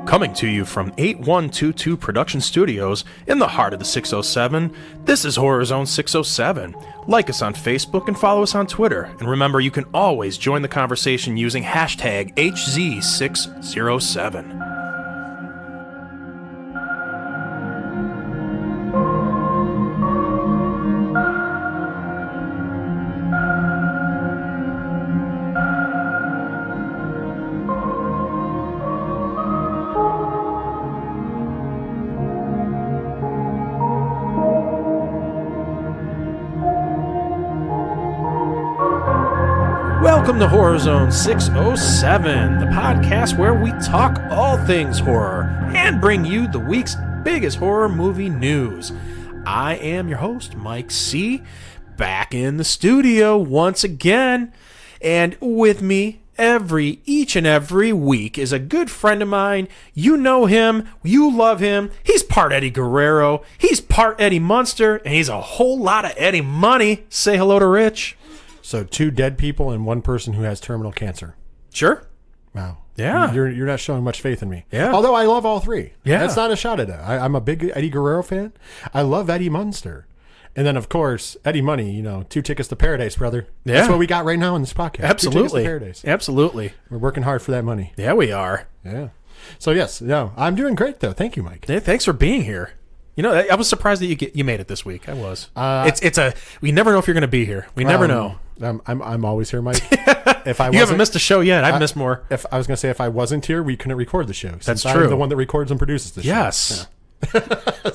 Coming to you from 8122 Production Studios in the heart of the 607, this is Horror Zone 607. Like us on Facebook and follow us on Twitter. And remember, you can always join the conversation using hashtag HZ607. Welcome to Horror Zone 607, the podcast where we talk all things horror and bring you the week's biggest horror movie news. I am your host, Mike C., back in the studio once again, and with me each and every week is a good friend of mine. You know him, you love him. He's part Eddie Guerrero, he's part Eddie Munster, and he's a whole lot of Eddie money. Say hello to Rich. So 2 dead people and 1 person who has terminal cancer. Sure. Wow. Yeah. You're not showing much faith in me. Yeah. Although I love all 3. Yeah. That's not a shot at it. I'm a big Eddie Guerrero fan. I love Eddie Munster. And then, of course, Eddie Money, 2 tickets to paradise, brother. Yeah. That's what we got right now in this podcast. Absolutely. 2 tickets to paradise. Absolutely. We're working hard for that money. Yeah, we are. Yeah. So, yes. No, I'm doing great, though. Thank you, Mike. Yeah, thanks for being here. I was surprised that you made it this week. I was. We never know if you're going to be here. We never know. I'm always here, Mike. If you haven't missed a show yet, I've missed more. If I was going to say, if I wasn't here, we couldn't record the show. That's true. I'm the one that records and produces the show. Yes. Yeah.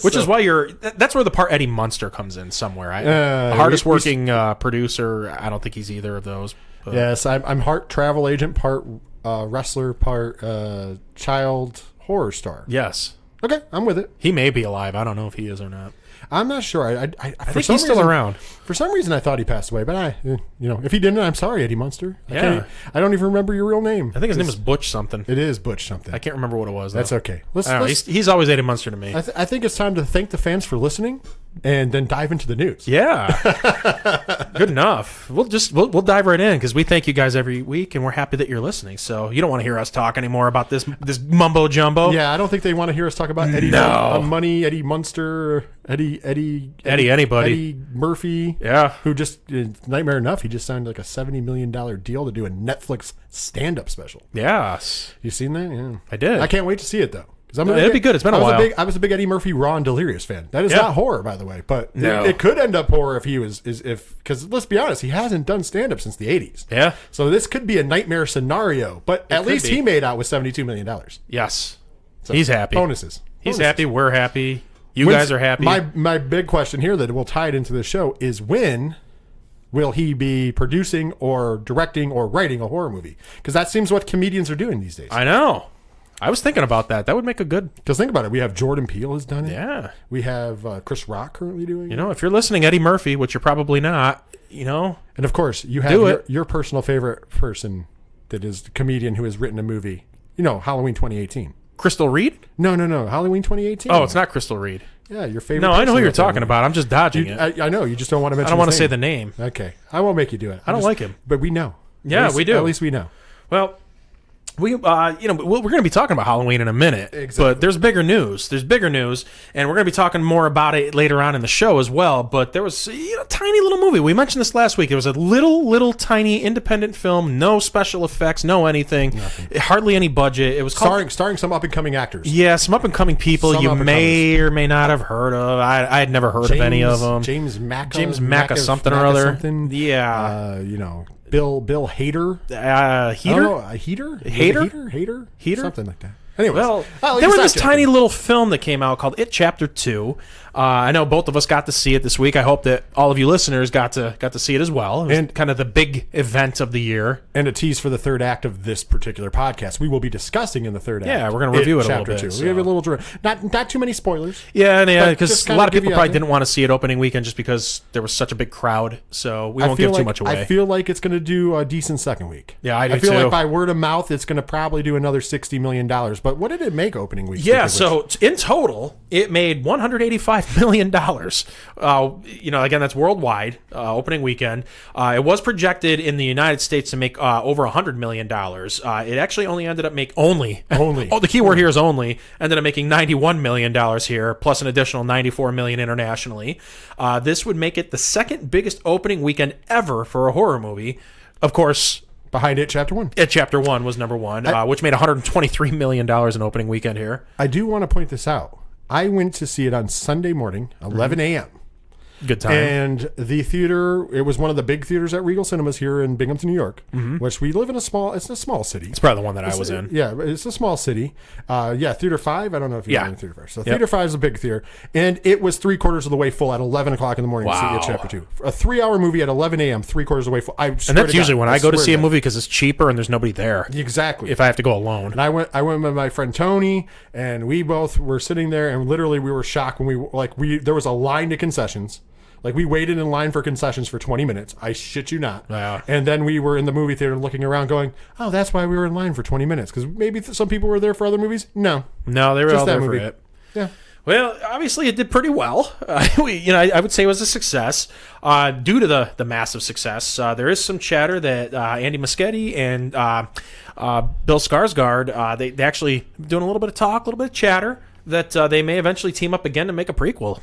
Which is why that's where the part Eddie Munster comes in somewhere. The hardest working producer. I don't think he's either of those. But. Yes, I'm part travel agent, part wrestler, part child horror star. Yes. Okay, I'm with it. He may be alive. I don't know if he is or not. I'm not sure. I think he's still around. For some reason, I thought he passed away, but if he didn't, I'm sorry, Eddie Munster. Yeah. I don't even remember your real name. I think his name is Butch something. It is Butch something. I can't remember what it was, though. That's okay. He's always Eddie Munster to me. I think it's time to thank the fans for listening and then dive into the news. Yeah. Good enough. We'll dive right in because we thank you guys every week and we're happy that you're listening. So you don't want to hear us talk anymore about this mumbo jumbo. Yeah, I don't think they want to hear us talk about Eddie Money, Eddie Munster, Eddie anybody. Eddie Murphy. Yeah. Who just, nightmare enough, he just signed like a $70 million deal to do a Netflix stand-up special. Yes. You seen that? Yeah. I did. I can't wait to see it, though. It'd be good. It's been a while. I was a big Eddie Murphy Raw and Delirious fan. That is not horror, by the way, but no. it could end up horror because let's be honest, he hasn't done stand-up since the 80s. Yeah. So this could be a nightmare scenario, but at least he made out with $72 million. Yes. So he's happy. Bonuses. He's happy. We're happy. You guys are happy. My big question here that will tie it into the show is when will he be producing or directing or writing a horror movie? Because that seems what comedians are doing these days. I know. I was thinking about that. That would make a good... Because think about it. We have Jordan Peele has done it. Yeah. We have Chris Rock currently doing it. If you're listening, Eddie Murphy, which you're probably not, And of course, you have your personal favorite person that is the comedian who has written a movie. Halloween 2018. Crystal Reed? No. Halloween 2018. Oh, it's not Crystal Reed. Yeah, your favorite. No, I know who you're talking about. I'm just dodging it. I know. You just don't want to mention I don't want to say the name. Okay. I won't make you do it. I don't like him. But we know. Yeah, we do. At least we know. Well... we're going to be talking about Halloween in a minute, exactly. But there's bigger news. And we're going to be talking more about it later on in the show as well. But there was a tiny little movie. We mentioned this last week. There was a little tiny independent film, no special effects, no anything, hardly any budget. It was starring some up and coming actors. Yeah, some up and coming people you may or may not have heard of. I had never heard of any of them. James Macca something or other. Yeah, Bill Hader. Heater? Something like that. Anyways, there was this tiny little film that came out called It Chapter 2. I know both of us got to see it this week. I hope that all of you listeners got to see it as well. It was and kind of the big event of the year. And a tease for the third act of this particular podcast. We will be discussing in the third act. Yeah, we're going to review it a little bit. So. We have a little not too many spoilers. Yeah, because a lot of people probably didn't want to see it opening weekend just because there was such a big crowd. So we won't give too much away. I feel like it's going to do a decent second week. Yeah, I do too. I feel like by word of mouth, it's going to probably do another $60 million. But what did it make opening week? Yeah, so in total, it made $185 $95 million. Again, that's worldwide, opening weekend. It was projected in the United States to make over $100 million. It actually only ended up only. Oh, the key word here is only. Ended up making $91 million here, plus an additional $94 million internationally. This would make it the second biggest opening weekend ever for a horror movie. Of course, behind It Chapter 1. It Chapter 1 was number one, which made $123 million in opening weekend here. I do want to point this out. I went to see it on Sunday morning, 11 a.m. Good time. And the theater, it was one of the big theaters at Regal Cinemas here in Binghamton, New York, which we live in it's a small city. It's probably the one that I was in. Yeah, it's a small city. Theater 5, I don't know if you're in Theater 5. So Theater 5 is a big theater. And it was 3/4 of the way full at 11 o'clock in the morning to see It Chapter 2. A 3-hour movie at 11 a.m., 3/4 of the way full. And that's usually when I go to see a movie because it's cheaper and there's nobody there. Exactly. If I have to go alone. And I went with my friend Tony, and we both were sitting there, and literally we were shocked when there was a line to concessions. Like, we waited in line for concessions for 20 minutes. I shit you not. Yeah. And then we were in the movie theater looking around going, oh, that's why we were in line for 20 minutes. Because maybe some people were there for other movies. No, they were just all that there movie. for it. Yeah. Well, obviously it did pretty well. I would say it was a success. Due to the massive success, there is some chatter that Andy Muschietti and Bill Skarsgård, they actually doing a little bit of talk, a little bit of chatter, that they may eventually team up again to make a prequel.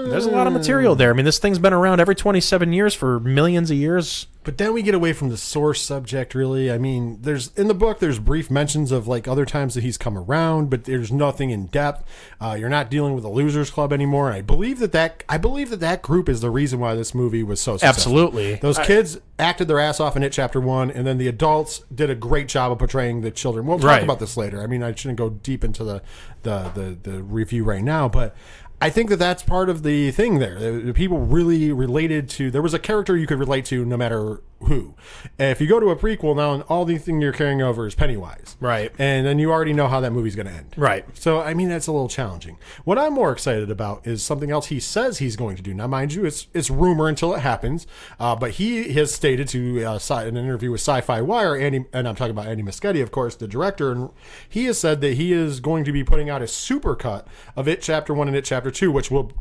There's a lot of material there. I mean, this thing's been around every 27 years for millions of years. But then we get away from the source subject, really. I mean, in the book, there's brief mentions of like other times that he's come around, but there's nothing in depth. You're not dealing with a losers club anymore. I believe that group is the reason why this movie was so successful. Absolutely. Those kids acted their ass off in It Chapter 1, and then the adults did a great job of portraying the children. We'll talk about this later. I mean, I shouldn't go deep into the review right now, but I think that's part of the thing there. The people really related to... There was a character you could relate to no matter who. And if you go to a prequel now, and all the thing you're carrying over is Pennywise. Right. And then you already know how that movie's going to end. Right. So, I mean, that's a little challenging. What I'm more excited about is something else he says he's going to do. Now, mind you, it's rumor until it happens. But he has stated to in an interview with Sci-Fi Wire, and I'm talking about Andy Muschietti, of course, the director, and he has said that he is going to be putting out a supercut of It Chapter 1 and It Chapter 2, which will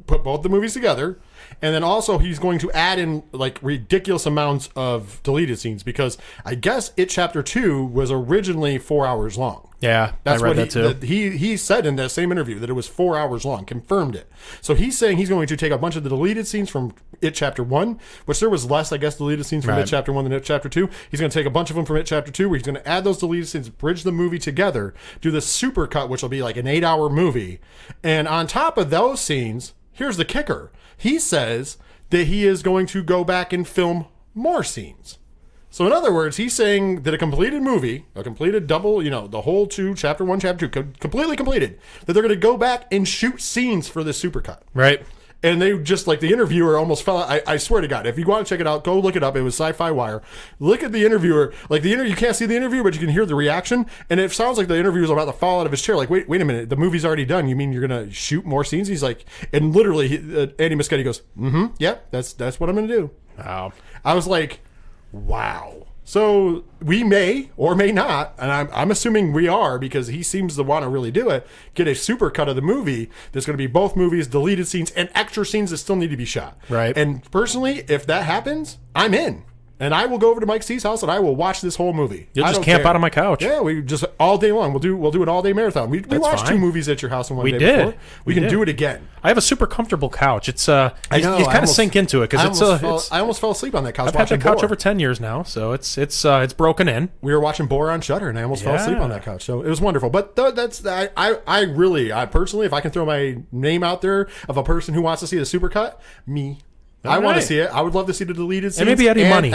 put both the movies together. And then also he's going to add in like ridiculous amounts of deleted scenes, because I guess It Chapter 2 was originally 4 hours long. Yeah, that's I read what that too. He said in that same interview that it was 4 hours long, confirmed it. So he's saying he's going to take a bunch of the deleted scenes from It Chapter 1, which there was less, I guess, deleted scenes from It Chapter 1 than It Chapter 2. He's going to take a bunch of them from It Chapter 2, where he's going to add those deleted scenes, bridge the movie together, do the super cut, which will be like an 8-hour movie. And on top of those scenes, here's the kicker. He says that he is going to go back and film more scenes. So in other words, he's saying that a completed movie, a completed double, the whole Chapter 1, Chapter 2, completely completed, that they're going to go back and shoot scenes for this supercut. Right. And they just, like, the interviewer almost fell out. I swear to God, if you want to check it out, go look it up. It was Sci-Fi Wire. Look at the interviewer. Like, you can't see the interview, but you can hear the reaction. And it sounds like the interviewer's about to fall out of his chair. Like, wait a minute. The movie's already done. You mean you're going to shoot more scenes? He's like, and literally, Andy Muschietti goes, yep, that's what I'm going to do. Wow. I was like, wow. So we may or may not, and I'm assuming we are, because he seems to want to really do it, get a super cut of the movie. There's going to be both movies, deleted scenes, and extra scenes that still need to be shot. Right. And personally, if that happens, I'm in. And I will go over to Mike C's house and I will watch this whole movie. You'll just camp out on my couch. Yeah, we just all day long. We'll do an all day marathon. We watched 2 movies at your house in one day before. We can do it again. I have a super comfortable couch. It's you kind of sink into it because I almost fell asleep on that couch. I've had that couch over 10 years now, so it's broken in. We were watching Boar on Shudder, and I almost fell asleep on that couch. So it was wonderful. But I personally, if I can throw my name out there of a person who wants to see the supercut, me. I want to see it. I would love to see the deleted scenes. And maybe Eddie Money.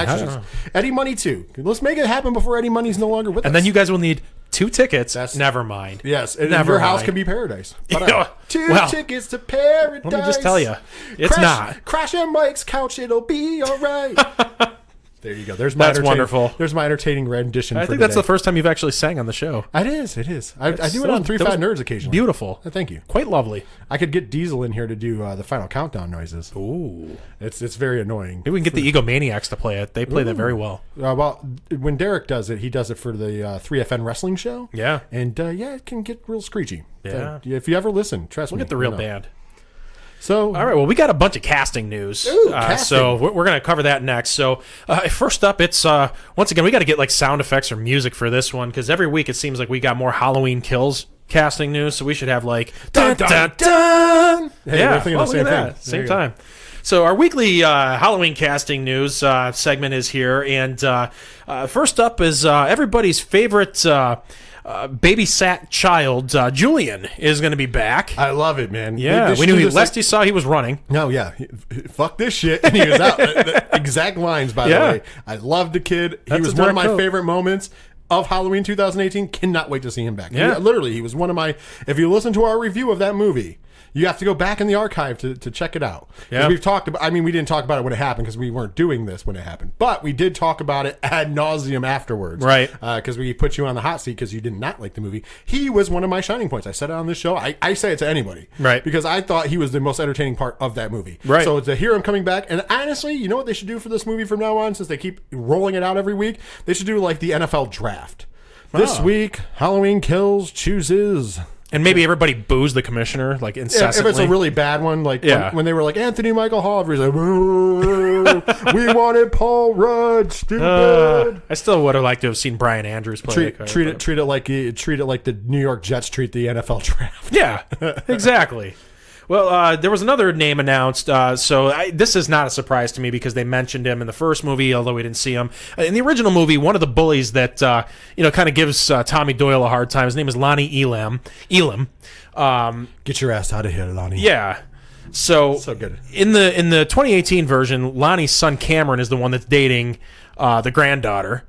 Eddie Money, too. Let's make it happen before Eddie Money's no longer with us. And then you guys will need 2 tickets. Never mind. Yes. And your house can be paradise. But, 2 tickets to paradise. Let me just tell you. It's not. Crash on Mike's couch. It'll be all right. There you go. That's wonderful. There's my entertaining rendition. I think that's the first time you've actually sang on the show. It is. I do it on 3 Fat Nerds occasionally. Beautiful. Thank you. Quite lovely. I could get Diesel in here to do the final countdown noises. Ooh. It's very annoying. Maybe we can get the Egomaniacs to play it. They play that very well. Well, when Derek does it, he does it for the 3FN wrestling show. Yeah. And it can get real screechy. Yeah. If you ever listen, trust me. We'll get the real band. So, all right, well, we got a bunch of casting news. Casting. So we're going to cover that next. So first up, it's once again, we got to get like sound effects or music for this one because every week it seems like we got more Halloween Kills casting news. So we should have like dun dun dun. Hey, Yeah, we're thinking the same thing. Same time. So our weekly Halloween casting news segment is here, and first up is everybody's favorite babysat child, Julian, is going to be back. I love it, man. Yeah, we knew last he saw he was running. No, yeah. Fuck this shit. And he was out. The exact lines, by the way. I loved the kid. He was one of my favorite moments of Halloween 2018. Cannot wait to see him back. Yeah. Literally, he was one of my... If you listen to our review of that movie... You have to go back in the archive to check it out. Yeah. We've talked about, I mean, we didn't talk about it when it happened because we weren't doing this when it happened. But we did talk about it ad nauseum afterwards. Right. Because we put you on the hot seat because you did not like the movie. He was one of my shining points. I said it on this show. I say it to anybody. Right. Because I thought he was the most entertaining part of that movie. Right. So to hear him coming back, and honestly, you know what they should do for this movie from now on, since they keep rolling it out every week? They should do like the NFL draft. This week, Halloween Kills chooses... And maybe everybody boos the commissioner like incessantly. If it's a really bad one, like when they were like Anthony Michael Hall, he's like, we wanted Paul Rudd, stupid. I still would have liked to have seen Brian Andrews play. Treat it like the New York Jets treat the NFL draft. Yeah, exactly. Well, there was another name announced, this is not a surprise to me because they mentioned him in the first movie, although we didn't see him. In the original movie, one of the bullies that kind of gives Tommy Doyle a hard time, his name is Lonnie Elam. Get your ass out of here, Lonnie. Yeah. So good. In the 2018 version, Lonnie's son Cameron is the one that's dating the granddaughter,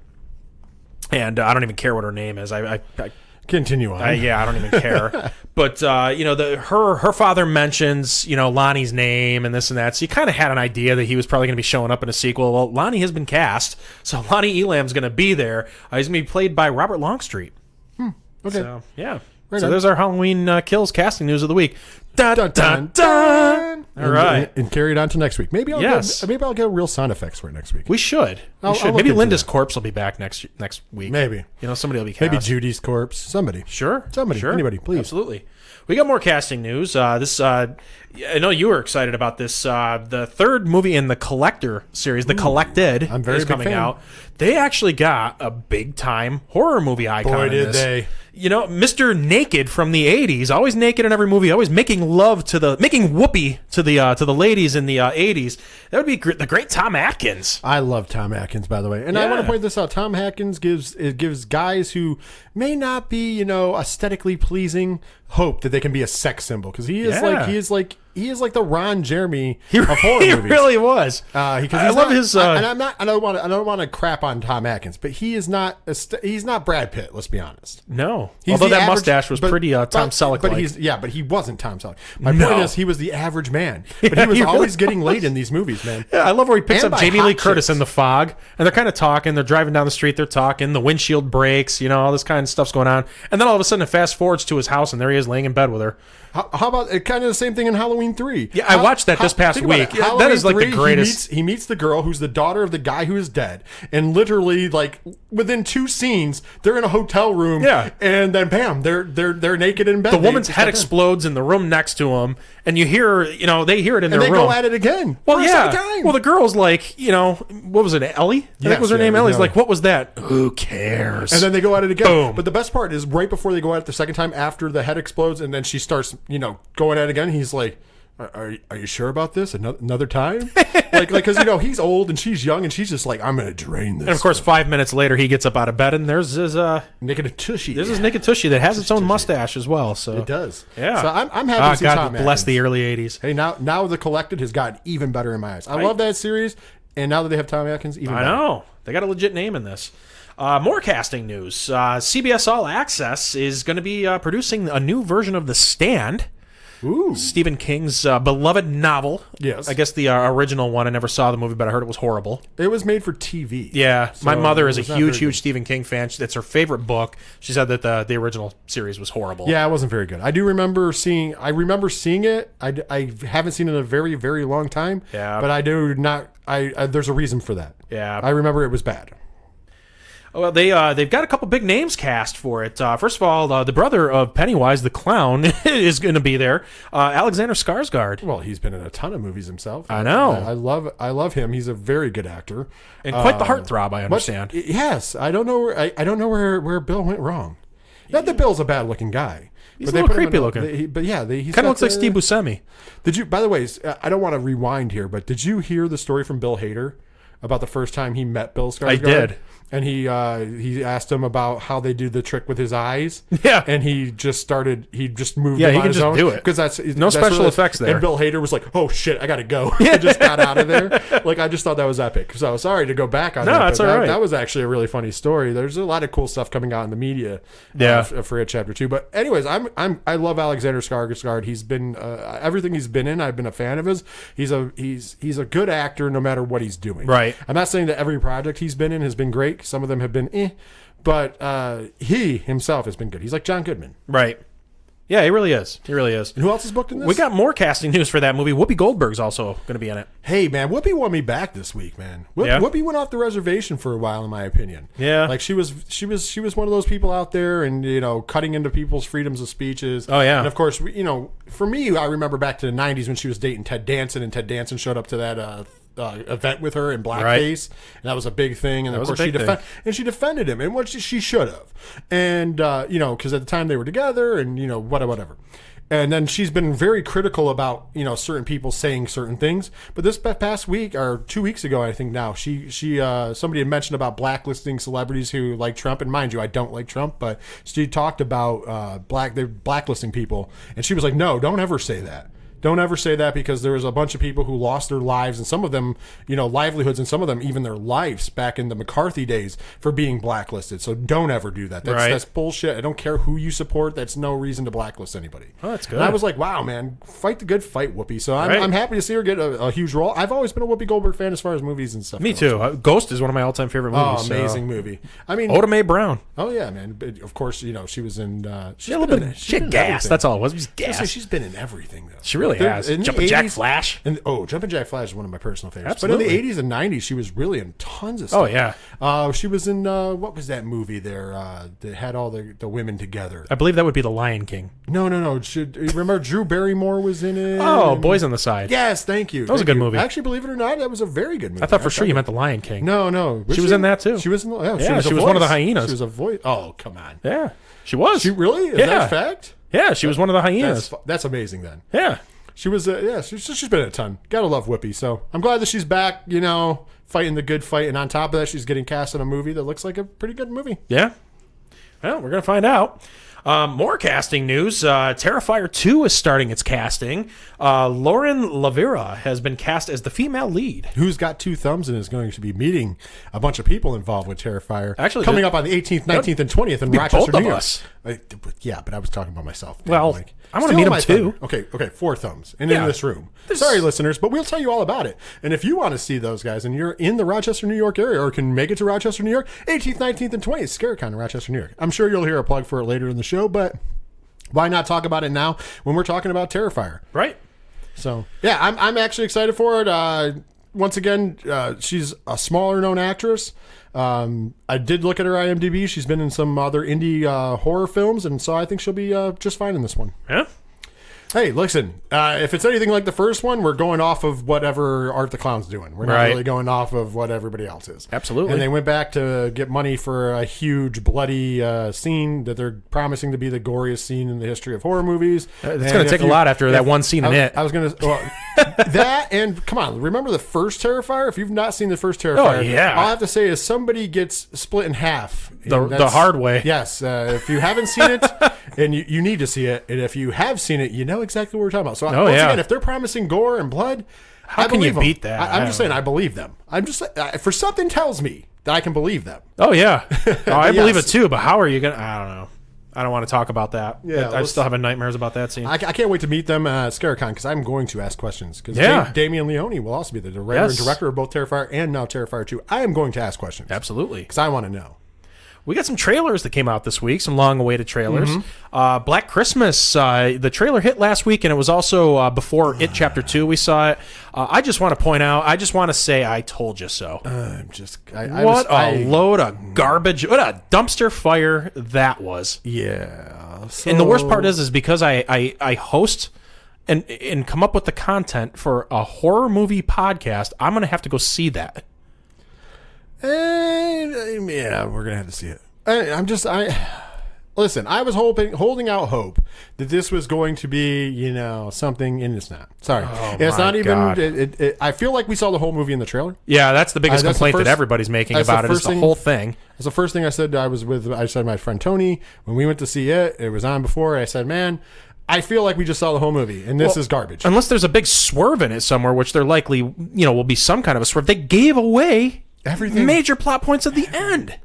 and I don't even care what her name is. I Continue on. I don't even care. But her father mentions Lonnie's name and this and that, so you kind of had an idea that he was probably going to be showing up in a sequel. Well, Lonnie has been cast, so Lonnie Elam's going to be there. He's going to be played by Robert Longstreet. Okay. So yeah. Right so on. There's our Halloween Kills casting news of the week. Dun, Dun, dun, dun. All right. And carry it on to next week. Maybe I'll get real sound effects for it next week. We should. I'll Maybe look Linda's into that. corpse will be back next week. Maybe. Somebody will be cast. Maybe Judy's corpse. Somebody. Sure. Sure. Anybody, please. Absolutely. We got more casting news. I know you were excited about this. The third movie in the Collector series, The Collected, I'm very is big coming fan. out. They actually got a big-time horror movie icon Boy, in did this. they. Mr. Naked from the 80s, always naked in every movie, always making whoopee to the ladies in the 80s. That would be the great Tom Atkins. I love Tom Atkins, by the way. And I want to point this out. Tom Atkins gives guys who may not be, aesthetically pleasing hope that they can be a sex symbol, because he is like the Ron Jeremy of horror movies. He really was. I love his. And I don't want to crap on Tom Atkins, but he's not Brad Pitt. Let's be honest. No, He's although the that average- mustache was pretty Tom Selleck. But he wasn't Tom Selleck. My point is, he was the average man, but he was he always really getting laid in these movies, man. Yeah, I love where he picks And up by Jamie Lee hot Curtis chicks. in the fog, and they're kind of talking. They're driving down the street. They're talking. The windshield breaks. All this kind of stuff's going on. And then all of a sudden, it fast forwards to his house, and there he is laying in bed with her. How about kind of the same thing in Halloween 3? Yeah, I watched that this past think about week. it. Yeah, that is like the Halloween 3, greatest. He meets the girl who's the daughter of the guy who is dead, and literally, like within 2 scenes, they're in a hotel room. Yeah. And then bam, they're naked in bed. The woman's head explodes in the room next to him, and you hear, they hear it in and their they room. go at it again. Well, for a yeah. second time. Well, the girl's like, what was it, Ellie? I think was her name. Ellie's like, what was that? Who cares? And then they go at it again. Boom. But the best part is right before they go at it the second time, after the head explodes, and then she starts, going at it again. He's like, "Are you sure about this? Another time?" because he's old and she's young, and she's just like, "I'm gonna drain this." And of course, 5 minutes later, he gets up out of bed, and there's his naked tushy. There's his naked tushy that has its own mustache as well. So It does. Yeah. So I'm happy to see God Tom bless Atkins. the early '80s. Hey, now the Collected has gotten even better in my eyes. I love that series, and now that they have Tom Atkins, even better. I know. They got a legit name in this. More casting news. CBS All Access is going to be producing a new version of The Stand. Ooh. Stephen King's beloved novel. Yes. I guess the original one. I never saw the movie, but I heard it was horrible. It was made for TV. Yeah. So my mother is a it was not huge, very huge good. Stephen King fan. It's her favorite book. She said that the original series was horrible. Yeah, it wasn't very good. I remember seeing it. I haven't seen it in a very, very long time. Yeah. But I do not. There's a reason for that. Yeah. I remember it was bad. Well, they've got a couple big names cast for it. First of all, the brother of Pennywise the Clown is going to be there, Alexander Skarsgård. Well, he's been in a ton of movies himself. I know. I love him. He's a very good actor And quite the heartthrob, I understand. Yes, I don't know. I don't know where Bill went wrong. Not that Bill's a bad looking guy. He's a little creepy looking. He's kind of looks like Steve Buscemi. Did you? By the way, I don't want to rewind here, but did you hear the story from Bill Hader about the first time he met Bill Skarsgård? I did. And he asked him about how they do the trick with his eyes. Yeah. And he just moved. Yeah, them he on can his just own, do it. because that's no special effects there. And Bill Hader was like, "Oh shit, I gotta go." He just got out of there. Like, I just thought that was epic. So sorry to go back on that. No, that's all right. That was actually a really funny story. There's a lot of cool stuff coming out in the media. For It Chapter 2. But anyways, I love Alexander Skarsgård. He's been everything he's been in. I've been a fan of his. He's a good actor no matter what he's doing. Right. I'm not saying that every project he's been in has been great. Some of them have been but he himself has been good. He's like John Goodman. Right. Yeah, he really is. He really is. And who else is booked in this? We got more casting news for that movie. Whoopi Goldberg's also going to be in it. Hey, man, Whoopi won me back this week, man. Whoopi went off the reservation for a while, in my opinion. Yeah. Like, she was one of those people out there and, cutting into people's freedoms of speeches. Oh, yeah. And, of course, for me, I remember back to the 90s when she was dating Ted Danson, and Ted Danson showed up to that event with her in blackface, and that was a big thing. And of course, she defended him, and what she should have, and because at the time they were together, and whatever. And then she's been very critical about certain people saying certain things. But this past week, or 2 weeks ago, I think now, she somebody had mentioned about blacklisting celebrities who like Trump. And mind you, I don't like Trump, but she talked about they're blacklisting people, and she was like, "No, don't ever say that. Don't ever say that, because there was a bunch of people who lost their lives, and some of them, livelihoods, and some of them even their lives back in the McCarthy days for being blacklisted. So don't ever do that. That's bullshit. I don't care who you support. That's no reason to blacklist anybody." Oh, that's good. And I was like, wow, man, fight the good fight, Whoopi. So I'm happy to see her get a huge role. I've always been a Whoopi Goldberg fan as far as movies and stuff. Me too. Ghost is one of my all-time favorite movies. Oh, amazing movie. I mean, Oda Mae Brown. Oh yeah, man. Of course, she was in. She had a little bit. She had gas. That's all it was. It was gas. She's been in everything though. She really has. Jumpin' Jack Flash. Jumpin' Jack Flash is one of my personal favorites. Absolutely. But in the 80s and 90s, she was really in tons of stuff. Oh yeah. She was in what was that movie there that had all the women together? I believe that would be The Lion King. No. Remember Drew Barrymore was in it? Oh, Boys on the Side. Yes, thank you. That was a good movie. Actually, believe it or not, that was a very good movie. I thought for sure you meant The Lion King. No. She was in that too. She was in she was one of the hyenas. She was a voice. Oh, come on. Yeah, she was. She really? Is that a fact? Yeah, she was one of the hyenas. That's amazing then. Yeah. She was, she's been in a ton. Gotta love Whoopi. So I'm glad that she's back, fighting the good fight. And on top of that, she's getting cast in a movie that looks like a pretty good movie. Yeah. Well, we're going to find out. More casting news. Terrifier 2 is starting its casting. Lauren Lavera has been cast as the female lead. Who's got two thumbs and is going to be meeting a bunch of people involved with Terrifier. Actually, coming up on the 18th, 19th, and 20th in Rochester, both of New York. Us. Yeah, but I was talking about myself. Well, I want to meet them too. Okay, 4 thumbs and in this room. Sorry, listeners, but we'll tell you all about it. And if you want to see those guys and you're in the Rochester, New York area, or can make it to Rochester, New York, 18th, 19th, and 20th, ScareCon in Rochester, New York. I'm sure you'll hear a plug for it later in the show, but why not talk about it now when we're talking about Terrifier? Right. So, yeah, I'm actually excited for it. Once again, she's a smaller known actress. I did look at her IMDb. She's been in some other indie horror films, and so I think she'll be just fine in this one. Yeah. Hey, listen, if it's anything like the first one, we're going off of whatever Art the Clown's doing. We're not really going off of what everybody else is. Absolutely. And they went back to get money for a huge bloody scene that they're promising to be the goriest scene in the history of horror movies. It's going to take a lot after that one scene in it. I was going to... that, and come on, remember the first Terrifier? If you've not seen the first Terrifier, all I have to say is somebody gets split in half. The hard way. Yes. If you haven't seen it, and you need to see it, and if you have seen it, you know exactly what we're talking about. So once again, if they're promising gore and blood, how can you beat that? I'm just saying I believe them. I'm just for something tells me that I can believe them. Oh yeah, I believe it too. But how are you gonna? I don't know. I don't want to talk about that. Yeah, I still having nightmares about that scene. I can't wait to meet them at ScareCon because I'm going to ask questions. Because Damien Leone will also be the writer and director of both Terrifier and now Terrifier 2. I am going to ask questions. Absolutely. Because I want to know. We got some trailers that came out this week, some long-awaited trailers. Black Christmas, the trailer hit last week, and it was also before It Chapter 2 we saw it. I just want to point out, I just want to say I told you so. What a load of garbage. What a dumpster fire that was. Yeah. And the worst part is because I host and come up with the content for a horror movie podcast, I'm going to have to go see that. Yeah, we're gonna have to see it. Listen. I was holding out hope that this was going to be, something, and it's not. Sorry, it's not even. I feel like we saw the whole movie in the trailer. Yeah, that's the biggest complaint that everybody's making about it. Is the whole thing. That's the first thing I said. I said my friend Tony when we went to see it. It was on before. I said, man, I feel like we just saw the whole movie, and this is garbage. Unless there's a big swerve in it somewhere, which there likely, will be some kind of a swerve. They gave away everything, major plot points at the end.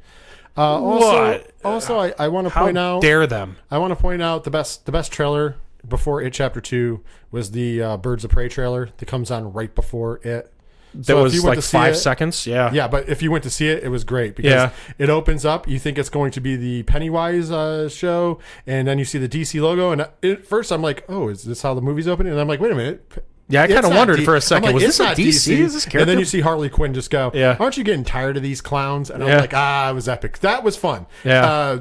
Also, I want to point out. How dare them? I want to point out the best trailer before It Chapter 2 was the Birds of Prey trailer that comes on right before it. That was like 5 seconds. Yeah. Yeah, but if you went to see it, it was great because it opens up. You think it's going to be the Pennywise show, and then you see the DC logo. And at first, I'm like, oh, is this how the movie's opening? And I'm like, wait a minute. Yeah, I kind of wondered for a second. Was this a DC? Is this character? And then you see Harley Quinn just go, aren't you getting tired of these clowns? And I'm like, it was epic. That was fun. Yeah.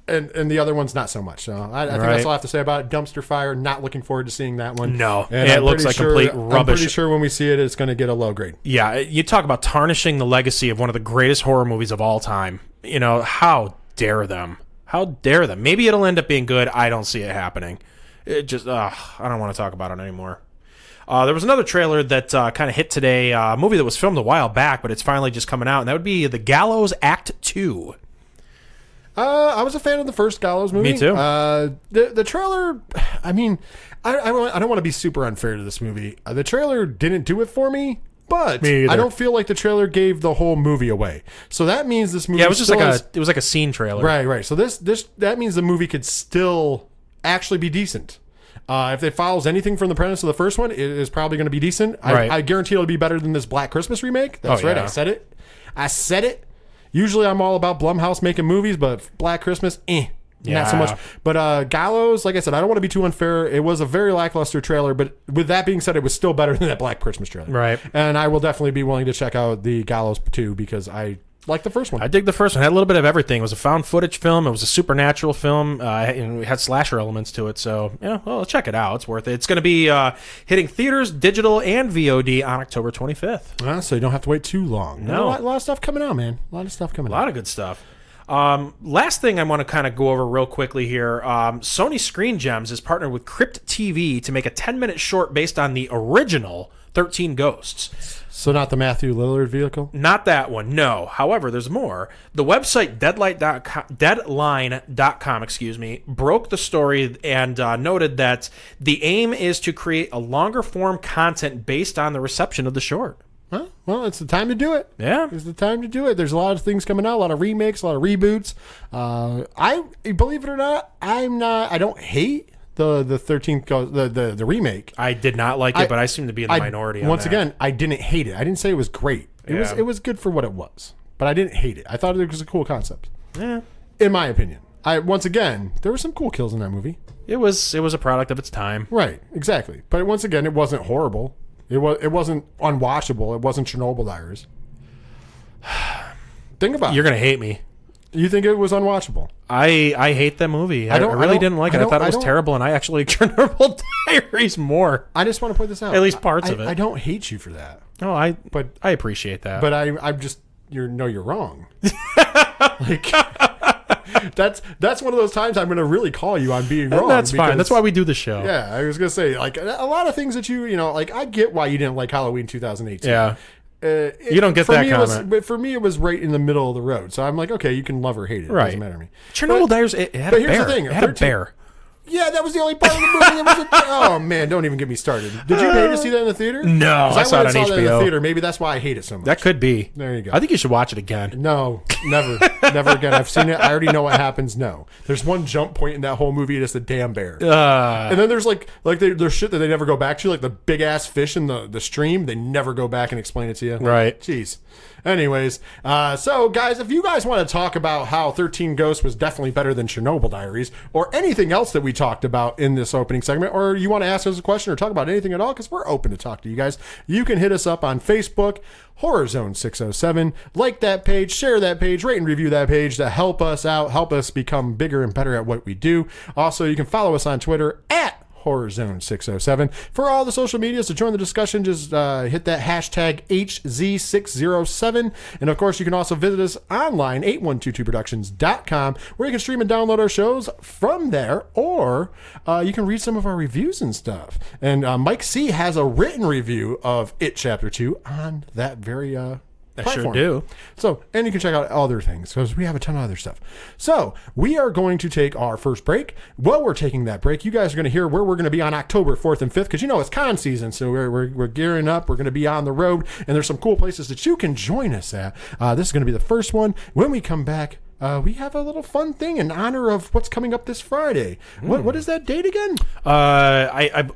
And the other one's not so much. So I think that's all I have to say about it. Dumpster fire. Not looking forward to seeing that one. No. And it looks like complete rubbish. I'm pretty sure when we see it, it's going to get a low grade. Yeah. You talk about tarnishing the legacy of one of the greatest horror movies of all time. How dare them? How dare them? Maybe it'll end up being good. I don't see it happening. It just, I don't want to talk about it anymore. There was another trailer that kind of hit today, a movie that was filmed a while back, but it's finally just coming out, and that would be The Gallows Act 2. I was a fan of the first Gallows movie. Me too. The trailer, I mean, I don't want to be super unfair to this movie. The trailer didn't do it for me, but I don't feel like the trailer gave the whole movie away. So that means this movie it was just like a scene trailer. Right. So that means the movie could still actually be decent. If it follows anything from the premise of the first one, it is probably going to be decent. I guarantee it'll be better than this Black Christmas remake. That's right. I said it. Usually I'm all about Blumhouse making movies, but Black Christmas, not so much. But Gallows, like I said, I don't want to be too unfair. It was a very lackluster trailer, but with that being said, it was still better than that Black Christmas trailer. Right. And I will definitely be willing to check out the Gallows 2 because I like the first one. I dig the first one. It had a little bit of everything. It was a found footage film. It was a supernatural film. And it had slasher elements to it. So, check it out. It's worth it. It's going to be hitting theaters, digital, and VOD on October 25th. So you don't have to wait too long. No. A lot of stuff coming out, man. A lot of good stuff. Last thing I want to kind of go over real quickly here. Sony Screen Gems is partnered with Crypt TV to make a 10-minute short based on the original 13 Ghosts. So not the Matthew Lillard vehicle? Not that one, no. However, there's more. The website Deadline.com, broke the story and noted that the aim is to create a longer form content based on the reception of the short. Huh? Well, it's the time to do it. Yeah. It's the time to do it. There's a lot of things coming out, a lot of remakes, a lot of reboots. I believe it or not, I don't hate the 13th the remake. I did not like it, but I seem to be in the minority on once that. Again, I didn't hate it. I didn't say it was great. It was good for what it was. But I didn't hate it. I thought it was a cool concept. Yeah. In my opinion. Once again, there were some cool kills in that movie. It was a product of its time. Right, exactly. But once again, it wasn't horrible. It wasn't unwatchable. It wasn't Chernobyl Diaries. Think about it. You're gonna hate me. You think it was unwatchable? I hate that movie. I really didn't like it. I thought it was terrible, and I actually like Chernobyl Diaries more. I just want to point this out. At least parts of it. I don't hate you for that. Oh, I appreciate that. But I'm just you're wrong. Like that's one of those times I'm going to really call you on being wrong. That's fine. That's why we do the show. Yeah, I was going to say like a lot of things that like I get why you didn't like Halloween 2018. Yeah. You don't get that comment. But for me, it was right in the middle of the road. So I'm like, okay, you can love or hate it. It doesn't matter to me. Chernobyl Diaries, it had a bear. Here's the thing. It had a bear. Yeah, that was the only part of the movie that wasn't. Oh man, don't even get me started. Did you pay to see that in the theater? No, I saw it on HBO. That in the theater. Maybe that's why I hate it so much. That could be. There you go. I think you should watch it again. No, never. Never again. I've seen it. I already know what happens. No. There's one jump point in that whole movie. It's a damn bear. And then there's there's shit that they never go back to, like the big ass fish in the stream. They never go back and explain it to you. Right. Jeez. Anyways, so guys, if you guys want to talk about how 13 Ghosts was definitely better than Chernobyl Diaries or anything else that we talked about in this opening segment, or you want to ask us a question or talk about anything at all, because we're open to talk to you guys, you can hit us up on Facebook, Horror Zone 607. Like that page, share that page, rate and review that page to help us out, help us become bigger and better at what we do. Also, you can follow us on Twitter at Horror Zone 607. For all the social medias to join the discussion, just hit that hashtag HZ607. And of course, you can also visit us online, 8122productions.com, where you can stream and download our shows from there, or you can read some of our reviews and stuff. And Mike C has a written review of It Chapter 2 on that very I platform. sure do. So, and you can check out other things because we have a ton of other stuff. So, we are going to take our first break. While we're taking that break, you guys are going to hear where we're going to be on October 4th and 5th, because you know it's con season, so we're gearing up. We're going to be on the road, and there's some cool places that you can join us at. This is going to be the first one. When we come back, we have a little fun thing in honor of what's coming up this Friday. What is that date again?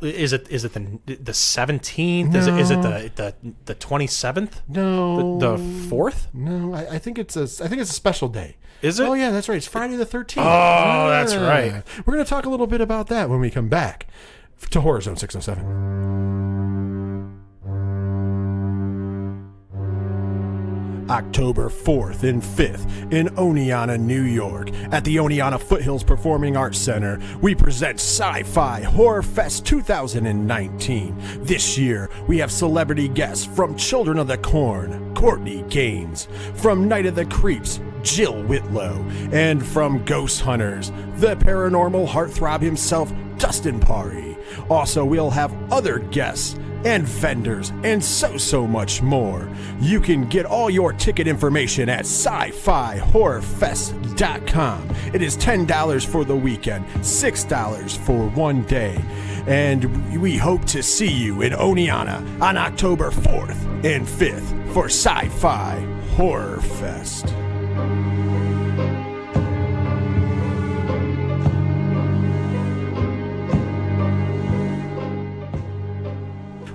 Is it the 17th? No. Is it the 27th? No. The 4th? No, I think it's a special day. Is it? Oh yeah, that's right. It's Friday the 13th. Oh, that's right. We're going to talk a little bit about that when we come back to Horror Zone 607. October 4th and 5th in Oneonta, New York, at the Oneonta Foothills Performing Arts Center, we present Sci-Fi Horror Fest 2019. This year, we have celebrity guests from Children of the Corn, Courtney Gaines, from Night of the Creeps, Jill Whitlow, and from Ghost Hunters, the paranormal heartthrob himself, Dustin Pari. Also, we'll have other guests and vendors, and so much more. You can get all your ticket information at sci-fi-horrorfest.com. It is $10 for the weekend, $6 for one day. And we hope to see you in Oneonta on October 4th and 5th for Sci-Fi Horror Fest.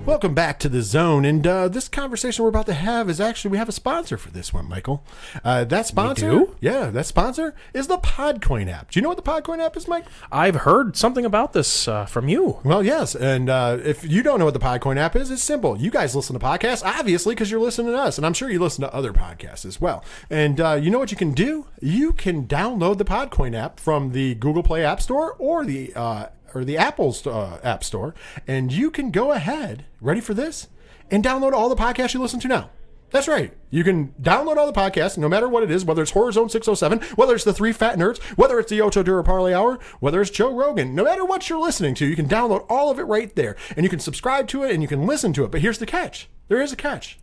Welcome back to the Zone, and this conversation we're about to have is actually, we have a sponsor for this one, Michael. That sponsor, We do? Yeah, that sponsor is the Podcoin app. Do you know what the Podcoin app is, Mike? I've heard something about this from you. Well, yes, and if you don't know what the Podcoin app is, it's simple. You guys listen to podcasts, obviously, because you're listening to us, and I'm sure you listen to other podcasts as well. And you know what you can do? You can download the Podcoin app from the Google Play App Store or the Apple's App Store, and you can go ahead, ready for this, and download all the podcasts you listen to now. That's right. You can download all the podcasts, no matter what it is, whether it's Horror Zone 607, whether it's the Three Fat Nerds, whether it's the Ocho Dura Parlay Hour, whether it's Joe Rogan. No matter what you're listening to, you can download all of it right there, and you can subscribe to it, and you can listen to it. But here's the catch. There is a catch.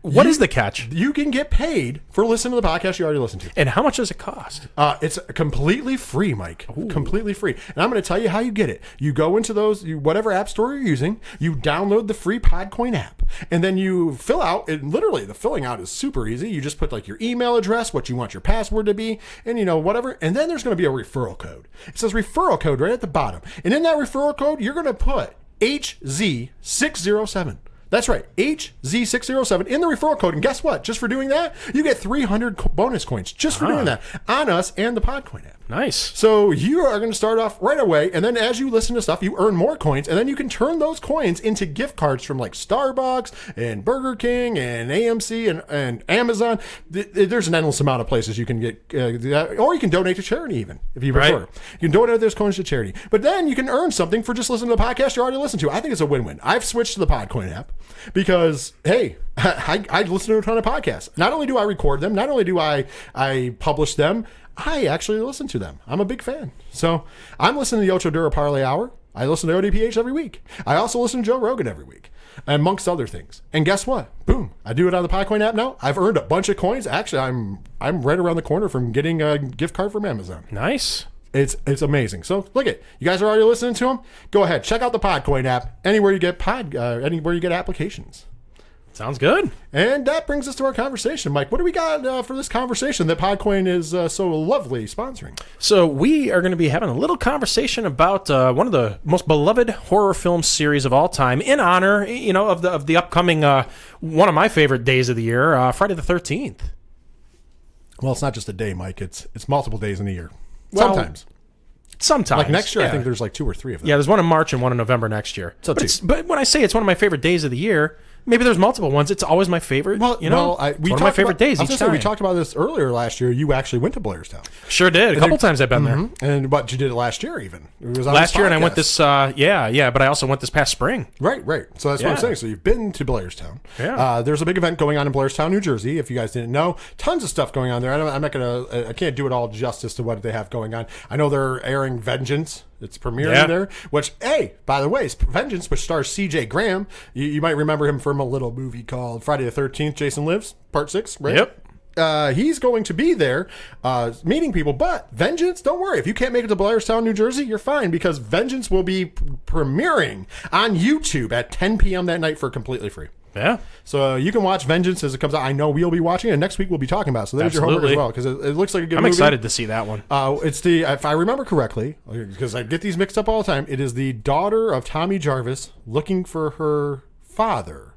What is the catch? You can get paid for listening to the podcast you already listened to. And how much does it cost? It's completely free, Mike. Ooh. Completely free. And I'm going to tell you how you get it. You go into whatever app store you're using, you download the free Podcoin app, and then you fill out, literally the filling out is super easy. You just put like your email address, what you want your password to be, and whatever. And then there's going to be a referral code. It says referral code right at the bottom. And in that referral code, you're going to put HZ607. That's right, HZ607 in the referral code. And guess what? Just for doing that, you get 300 bonus coins just for doing that on us and the Podcoin app. Nice. So you are going to start off right away, and then as you listen to stuff, you earn more coins, and then you can turn those coins into gift cards from like Starbucks and Burger King and AMC and Amazon. There's an endless amount of places you can get, or you can donate to charity even, if you prefer. Right. You can donate those coins to charity. But then you can earn something for just listening to the podcast you already listened to. I think it's a win-win. I've switched to the Podcoin app because, hey, I listen to a ton of podcasts. Not only do I record them, not only do I publish them, I actually listen to them. I'm a big fan. So I'm listening to the Ocho Dura Parlay Hour. I listen to ODPH every week. I also listen to Joe Rogan every week, amongst other things. And guess what? Boom. I do it on the Podcoin app now. I've earned a bunch of coins. Actually, I'm right around the corner from getting a gift card from Amazon. Nice. It's amazing. So look it. You guys are already listening to them? Go ahead. Check out the Podcoin app anywhere you get anywhere you get applications. Sounds good. And that brings us to our conversation. Mike, what do we got for this conversation that Podcoin is so lovely sponsoring? So we are going to be having a little conversation about one of the most beloved horror film series of all time, in honor, of the upcoming one of my favorite days of the year, Friday the 13th. Well, it's not just a day, Mike. It's multiple days in a year. Well, Sometimes. Like next year, yeah. I think there's like 2 or 3 of them. Yeah, there's one in March and one in November next year. But when I say it's one of my favorite days of the year, maybe there's multiple ones. It's always my favorite. It's one of my favorite days each time. We talked about this earlier last year. You actually went to Blairstown. Sure did. A couple times I've been there. And but you did it last year even. It was on last year, and I went this, but I also went this past spring. Right. So that's what I'm saying. So you've been to Blairstown. Yeah. There's a big event going on in Blairstown, New Jersey. If you guys didn't know, tons of stuff going on there. I can't do it all justice to what they have going on. I know they're airing Vengeance. It's premiering there, which, hey, by the way, Vengeance, which stars C.J. Graham. You might remember him from a little movie called Friday the 13th, Jason Lives, Part 6, right? Yep. He's going to be there meeting people, but Vengeance, don't worry. If you can't make it to Blairstown, New Jersey, you're fine, because Vengeance will be premiering on YouTube at 10 p.m. that night for completely free. Yeah. So you can watch Vengeance as it comes out. I know we'll be watching it, and next week we'll be talking about it. So there's your homework as well, because it looks like a good movie. I'm excited to see that one. If I remember correctly, because I get these mixed up all the time, it is the daughter of Tommy Jarvis looking for her father.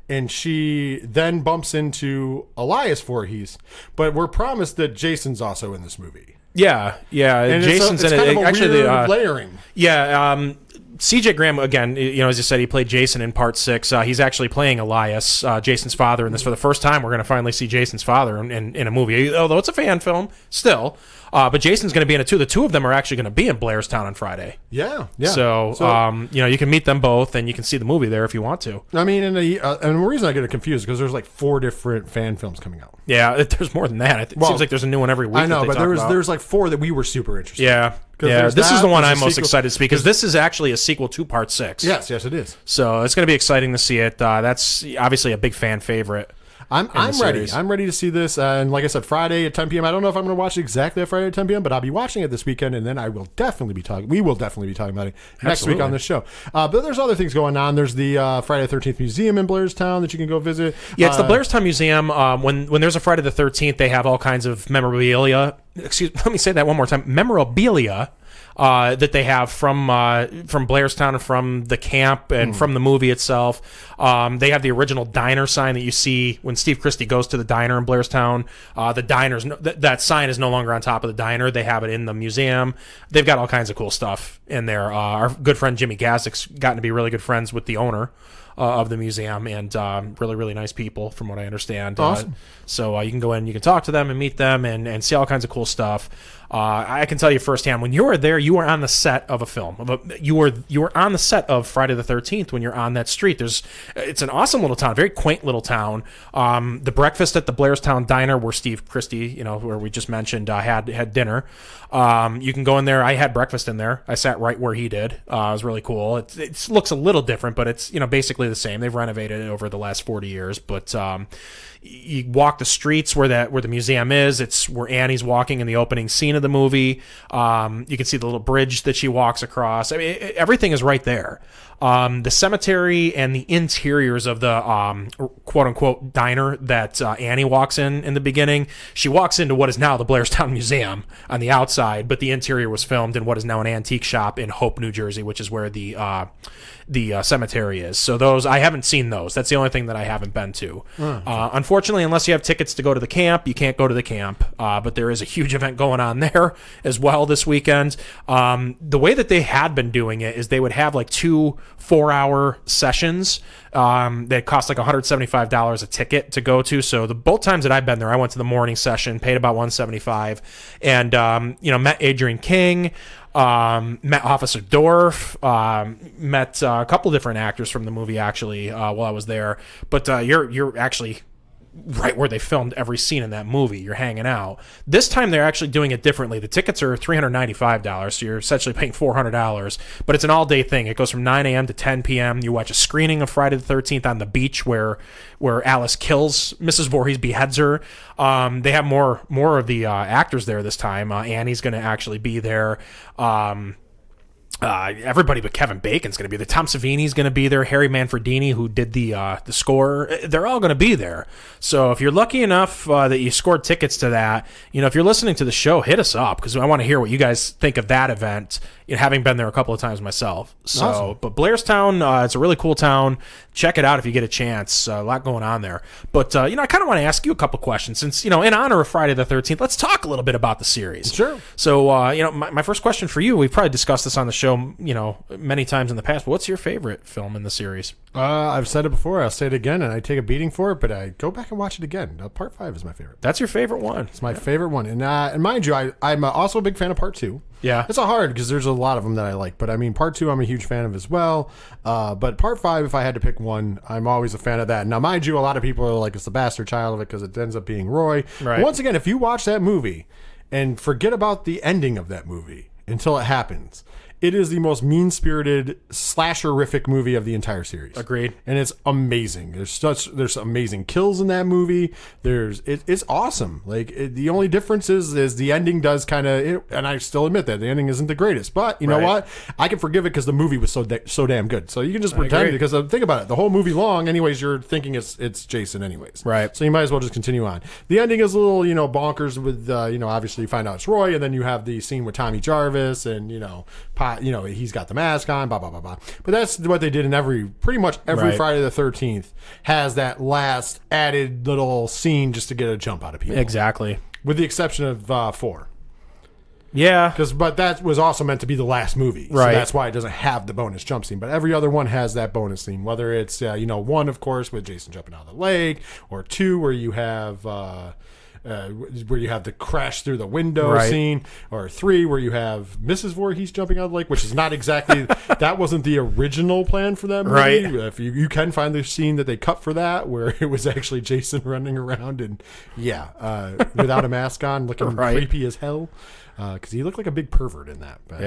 And she then bumps into Elias Voorhees. But we're promised that Jason's also in this movie. Yeah. And Jason's it's in kind it. of a Actually, weird layering. Yeah. C.J. Graham, again, as you said, he played Jason in Part 6. He's actually playing Elias, Jason's father, in this for the first time. We're going to finally see Jason's father in a movie, although it's a fan film still. But Jason's going to be in it, too. The two of them are actually going to be in Blairstown on Friday. Yeah. So you can meet them both, and you can see the movie there if you want to. I mean, and the reason I get it confused is because there's like 4 different fan films coming out. Yeah, there's more than that. It seems like there's a new one every week. I know, but there's like 4 that we were super interested in. Yeah, this is the one I'm most excited to see, because this is actually a sequel to Part 6. Yes, it is. So it's going to be exciting to see it. That's obviously a big fan favorite. I'm ready. I'm ready to see this. And like I said, Friday at 10 p.m. I don't know if I'm going to watch it exactly at Friday at 10 p.m., but I'll be watching it this weekend, and then we will definitely be talking about it next week on this show. But there's other things going on. There's the Friday the 13th Museum in Blairstown that you can go visit. Yeah, it's the Blairstown Museum. When there's a Friday the 13th, they have all kinds of memorabilia. Let me say that one more time. Memorabilia. That they have from Blairstown and from the camp and from the movie itself. They have the original diner sign that you see when Steve Christie goes to the diner in Blairstown. The diner's that sign is no longer on top of the diner. They have it in the museum. They've got all kinds of cool stuff in there. Our good friend Jimmy Gazdick's gotten to be really good friends with the owner of the museum, and really, really nice people, from what I understand. Awesome. So you can go in, you can talk to them and meet them and see all kinds of cool stuff. I can tell you firsthand, when you are there, you are on the set of a film. You are on the set of Friday the 13th when you're on that street. It's an awesome little town, very quaint little town. The breakfast at the Blairstown Diner, where Steve Christie, where we just mentioned, had dinner. You can go in there. I had breakfast in there. I sat right where he did. It was really cool. It looks a little different, but it's basically the same. They've renovated it over the last 40 years, but you walk the streets where the museum is. It's where Annie's walking in the opening scene of the movie. You can see the little bridge that she walks across. I mean, everything is right there. The cemetery and the interiors of the quote-unquote diner that Annie walks in the beginning. She walks into what is now the Blairstown Museum on the outside, but the interior was filmed in what is now an antique shop in Hope, New Jersey, which is where the cemetery is. So those, I haven't seen those. That's the only thing that I haven't been to. Unfortunately, unless you have tickets to go to the camp, you can't go to the camp. But there is a huge event going on there as well this weekend. The way that they had been doing it is they would have like 2 4-hour sessions that cost like $175 a ticket to go to. So both times that I've been there, I went to the morning session, paid about $175, and met Adrian King. Met Officer Dorff, met a couple different actors from the movie actually while I was there. But you're actually right where they filmed every scene in that movie. You're hanging out. This time they're actually doing it differently. The tickets are $395, so you're essentially paying $400. But it's an all-day thing. It goes from 9 a.m. to 10 p.m. You watch a screening of Friday the 13th on the beach where Alice kills Mrs. Voorhees, beheads her. They have more of the actors there this time. Annie's going to actually be there. everybody but Kevin Bacon's going to be there. Tom Savini's going to be there. Harry Manfredini, who did the score, they're all going to be there. So if you're lucky enough that you scored tickets to that, if you're listening to the show, hit us up because I want to hear what you guys think of that event. Having been there a couple of times myself. So, awesome. But Blairstown, it's a really cool town. Check it out if you get a chance. A lot going on there. But I kind of want to ask you a couple questions since in honor of Friday the 13th. Let's talk a little bit about the series. Sure. So my first question for you. We've probably discussed this on the show, many times in the past. But what's your favorite film in the series? I've said it before. I'll say it again, and I take a beating for it. But I go back and watch it again. Part 5 is my favorite. That's your favorite one. It's my favorite one, and mind you, I'm also a big fan of Part 2. Yeah, it's hard because there's a lot of them that I like, but I mean, Part 2 I'm a huge fan of as well. But Part 5, if I had to pick one, I'm always a fan of that. Now, mind you, a lot of people are like, it's the bastard child of it because it ends up being Roy. Right. But once again, if you watch that movie and forget about the ending of that movie until it happens, it is the most mean-spirited, slasherific movie of the entire series. Agreed. And it's amazing. There's amazing kills in that movie. It's awesome. The only difference is the ending does kind of, and I still admit that the ending isn't the greatest. But you know what? I can forgive it because the movie was so damn good. So you can just pretend it because think about it. The whole movie long, anyways, you're thinking it's Jason, anyways. Right. So you might as well just continue on. The ending is a little bonkers with obviously you find out it's Roy, and then you have the scene with Tommy Jarvis, and he's got the mask on, blah, blah, blah, blah. But that's what they did in pretty much every Friday the 13th has that last added little scene just to get a jump out of people. Exactly. With the exception of 4. Yeah. But that was also meant to be the last movie. Right. So that's why it doesn't have the bonus jump scene. But every other one has that bonus scene, whether it's, 1, of course, with Jason jumping out of the lake, or 2, where you have... where you have the crash through the window scene, or 3 where you have Mrs. Voorhees jumping out of the lake, which is not exactly that wasn't the original plan for that movie. Right. If you can find the scene that they cut for that, where it was actually Jason running around and without a mask on, looking creepy as hell. Because he looked like a big pervert in that. But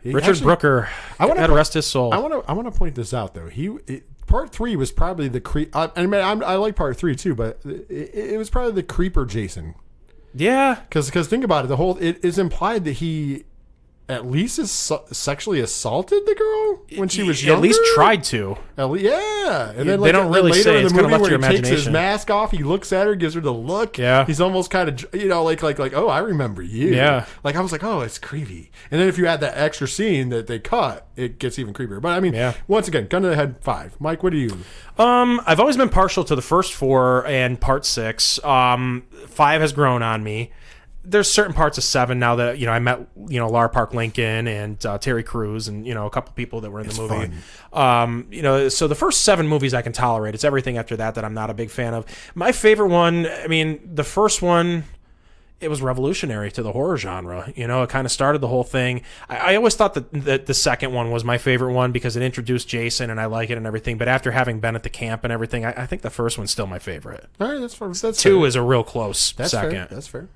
Richard Brooker. God rest his soul. I want to point this out though. Part 3 was probably the creep. I like Part 3 too, but it was probably the creeper Jason. Yeah, because think about it. It is implied that he at least sexually assaulted the girl when she was younger. At least tried to. And then they don't really later say. in It's the kind of movie left where to your he takes his imagination. mask off, he looks at her, gives her the look. Yeah, he's almost kind of like oh, I remember you. Yeah, I was like, oh, it's creepy. And then if you add that extra scene that they cut, it gets even creepier. But I mean, once again, gun to the head, 5. Mike, what do you? I've always been partial to the first 4 and Part 6. 5 has grown on me. There's certain parts of 7 now that I met Lara Park Lincoln and Terry Crews and a couple people that were in the movie. So the first 7 movies I can tolerate. It's everything after that I'm not a big fan of. My favorite one, I mean, the first one, it was revolutionary to the horror genre. It kind of started the whole thing. I always thought that the second one was my favorite one because it introduced Jason and I like it and everything. But after having been at the camp and everything, I think the first one's still my favorite. All right, that's 2 is a real close second. Fair. That's fair.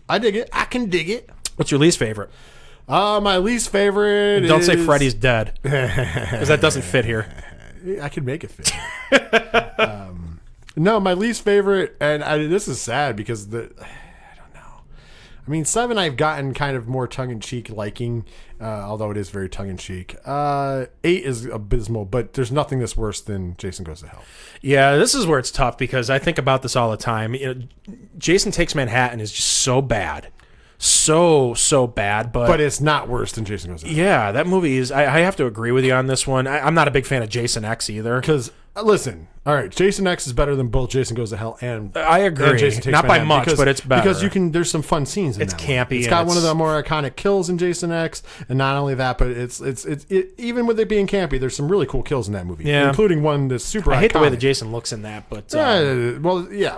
I dig it. I can dig it. What's your least favorite? My least favorite Don't say Freddy's dead, because that doesn't fit here. I can make it fit. No, my least favorite, and this is sad because I don't know. I mean, 7 I've gotten kind of more tongue-in-cheek liking, although it is very tongue-in-cheek. 8 is abysmal, but there's nothing that's worse than Jason Goes to Hell. Yeah, this is where it's tough because I think about this all the time. Jason Takes Manhattan is just so bad. So bad, but it's not worse than Jason Goes to Hell. Yeah, that movie is. I have to agree with you on this one. I'm not a big fan of Jason X either. Because listen, all right, Jason X is better than both Jason Goes to Hell and I agree. And Jason Takes not by Manhattan much, but it's better because there's some fun scenes in it's that campy. One. It's got one of the more iconic kills in Jason X, and not only that, but it's even with it being campy, there's some really cool kills in that movie, including one that's super. I hate iconic. the way that Jason looks in that, but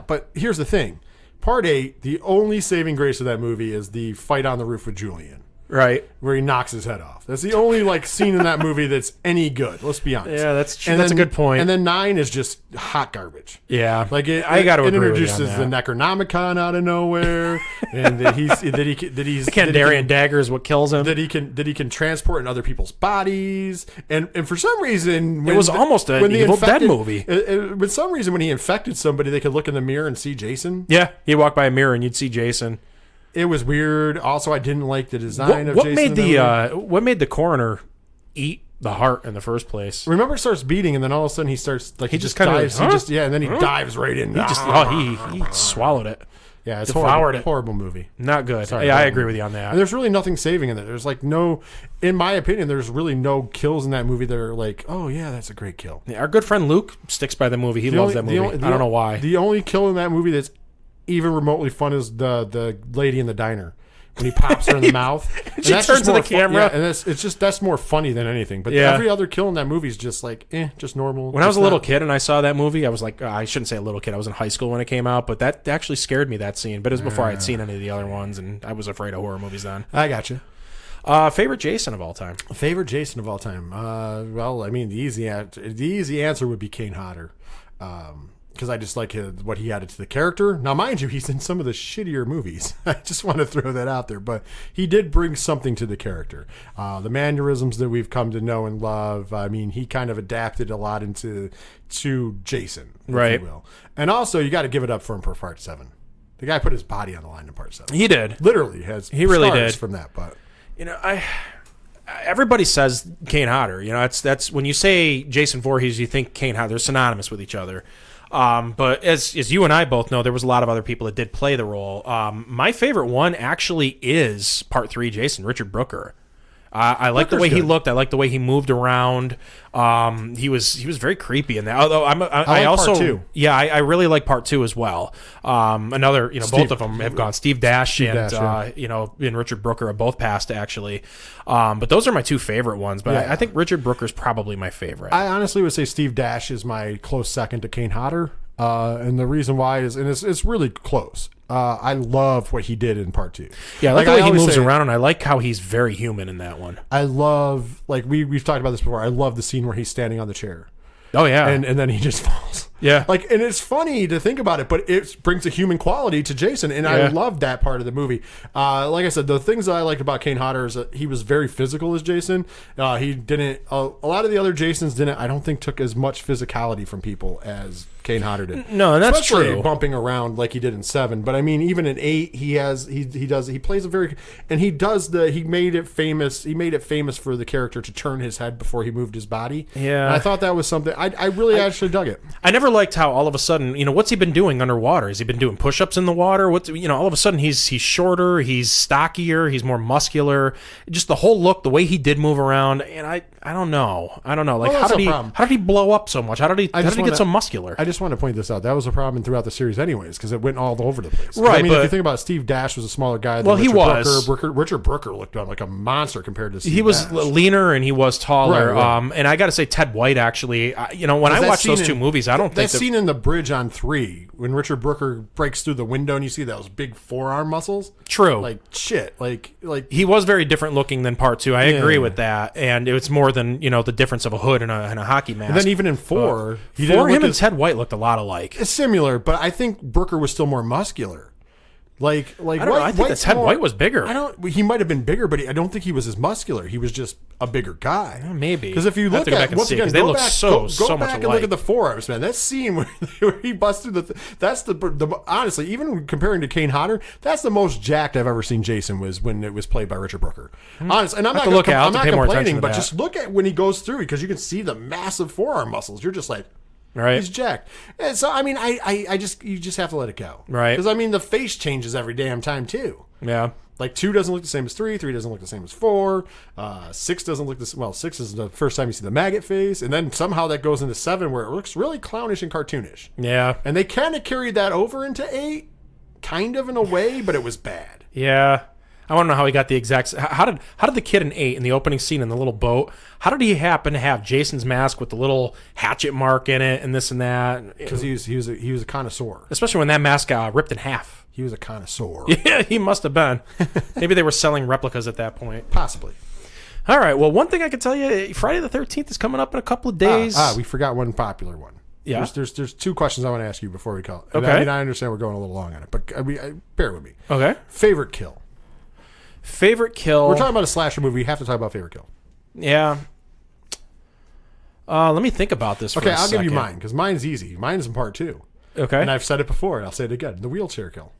but here's the thing: Part 8, the only saving grace of that movie is the fight on the roof with Julian. Right. Where he knocks his head off. That's the only scene in that movie that's any good. Let's be honest. Yeah, that's true. That's a good point. And then 9 is just hot garbage. Yeah. I got to agree with you on that. It introduces the Necronomicon out of nowhere, and that he's Kandarian dagger is what kills him. That he can transport in other people's bodies, and for some reason it was almost an Evil Dead movie. For some reason, when he infected somebody, they could look in the mirror and see Jason. Yeah, he'd walk by a mirror and you'd see Jason. It was weird. Also, I didn't like the design of Jason. What made the coroner eat the heart in the first place. Remember, it starts beating, and then all of a sudden he starts like he just kind of dives. And then he dives right in. He swallowed it. Yeah, it's devoured it. Horrible movie. Not good. Sorry, yeah, I agree with you on that. And there's really nothing saving in it. There's like no, in my opinion, there's really no kills in that movie that are like, oh yeah, that's a great kill. Yeah, our good friend Luke sticks by the movie. He loves that movie. I don't know why. The only kill in that movie that's even remotely fun is the lady in the diner. When he pops her in the mouth, she turns to the camera, and that's more funny than anything. But every other kill in that movie is just like, just normal. When I was a little kid and I saw that movie, I was like, I shouldn't say a little kid. I was in high school when it came out, but that actually scared me, that scene. But it was before I had seen any of the other ones, and I was afraid of horror movies then. I got you. Favorite Jason of all time? Favorite Jason of all time? Well, I mean, the easy answer would be Kane Hodder. Because I just like what he added to the character. Now, mind you, he's in some of the shittier movies. I just want to throw that out there. But he did bring something to the character. The mannerisms that we've come to know and love. I mean, he kind of adapted a lot to Jason, if you will. And also, you got to give it up for him for Part 7. The guy put his body on the line in Part 7. He did. Literally has. He really did from that. But everybody says Kane Hodder. That's when you say Jason Voorhees, you think Kane Hodder. They're synonymous with each other. But as you and I both know, there was a lot of other people that did play the role. My favorite one actually is Part 3 Jason, Richard Brooker. I like the way he looked. I like the way he moved around. He was very creepy in that. Although I also Part 2. Yeah, I really like Part 2 as well. Another, both of them have gone. Steve Dash and Richard Brooker have both passed actually. But those are my two favorite ones. But I think Richard Brooker's probably my favorite. I honestly would say Steve Dash is my close second to Kane Hodder. And the reason why is, and it's really close. I love what he did in Part 2. Yeah, I like the way he moves around, and I like how he's very human in that one. I love, like we've talked about this before, I love the scene where he's standing on the chair. Oh, yeah. And then he just falls. Yeah. And it's funny to think about it, but it brings a human quality to Jason, and I love that part of the movie. Like I said, the things that I liked about Kane Hodder is that he was very physical as Jason. He didn't, a lot of the other Jasons I don't think took as much philosophy from people as Kane Hodder did. No, and that's especially true. Bumping around like he did in 7. But I mean, even in 8, he plays a very, and he made it famous for the character to turn his head before he moved his body. Yeah. And I thought that was something, I really actually dug it. I never liked how all of a sudden, what's he been doing underwater? Has he been doing push-ups in the water? All of a sudden he's shorter, he's stockier, he's more muscular. Just the whole look, the way he did move around, and I don't know. Like, well, how did he blow up so much? How did he get so muscular? I just want to point this out. That was a problem throughout the series anyways, because it went all over the place. Right. I mean, if you think about it, Steve Dash was a smaller guy than he was. Richard Brooker looked like a monster compared to Steve He was Dash. leaner and he was taller. Right. And I got to say, Ted White actually, when I watched those two movies, I don't think that scene in the bridge on 3 when Richard Brooker breaks through the window and you see those big forearm muscles. True. Like shit. Like he was very different looking than Part 2. I agree with that. And it's more than the difference of a hood and a hockey mask. And then even in 4, him and Ted White looked a lot alike. It's similar, but I think Brooker was still more muscular. Like I don't know. I think that Ted White was bigger. He might have been bigger, but I don't think he was as muscular. He was just a bigger guy. Maybe, because if you look at once again, they look so much alike. And look at the forearms, man. That scene where he busted that's the honestly, even comparing to Kane Hodder, that's the most jacked I've ever seen Jason was when it was played by Richard Brooker. Honestly, and I'm not complaining, but just look at when he goes through because you can see the massive forearm muscles. You're just like. Right. He's jacked. And so, I mean, you just have to let it go. Right. Because, I mean, the face changes every damn time, too. Yeah. Like, 2 doesn't look the same as 3. 3 doesn't look the same as 4. 6 doesn't look the same. Well, 6 is the first time you see the maggot face. And then somehow that goes into 7 where it looks really clownish and cartoonish. Yeah. And they kind of carried that over into 8, kind of in a way, but it was bad. Yeah. I want to know how he got the exact. How did the kid in 8 in the opening scene in the little boat? How did he happen to have Jason's mask with the little hatchet mark in it and this and that? Because he was a connoisseur. Especially when that mask got ripped in half. He was a connoisseur. Yeah, he must have been. Maybe they were selling replicas at that point. Possibly. All right. Well, one thing I can tell you, Friday the 13th is coming up in a couple of days. We forgot one popular one. Yeah. There's 2 questions I want to ask you before we call it. Okay. I mean, I understand we're going a little long on it, but bear with me. Okay. Favorite kill. Favorite kill. We're talking about a slasher movie. We have to talk about favorite kill. Yeah. Let me think about this for Okay, a I'll second. give you mine, because mine's easy. Mine's in Part 2. Okay. And I've said it before, and I'll say it again. The wheelchair kill.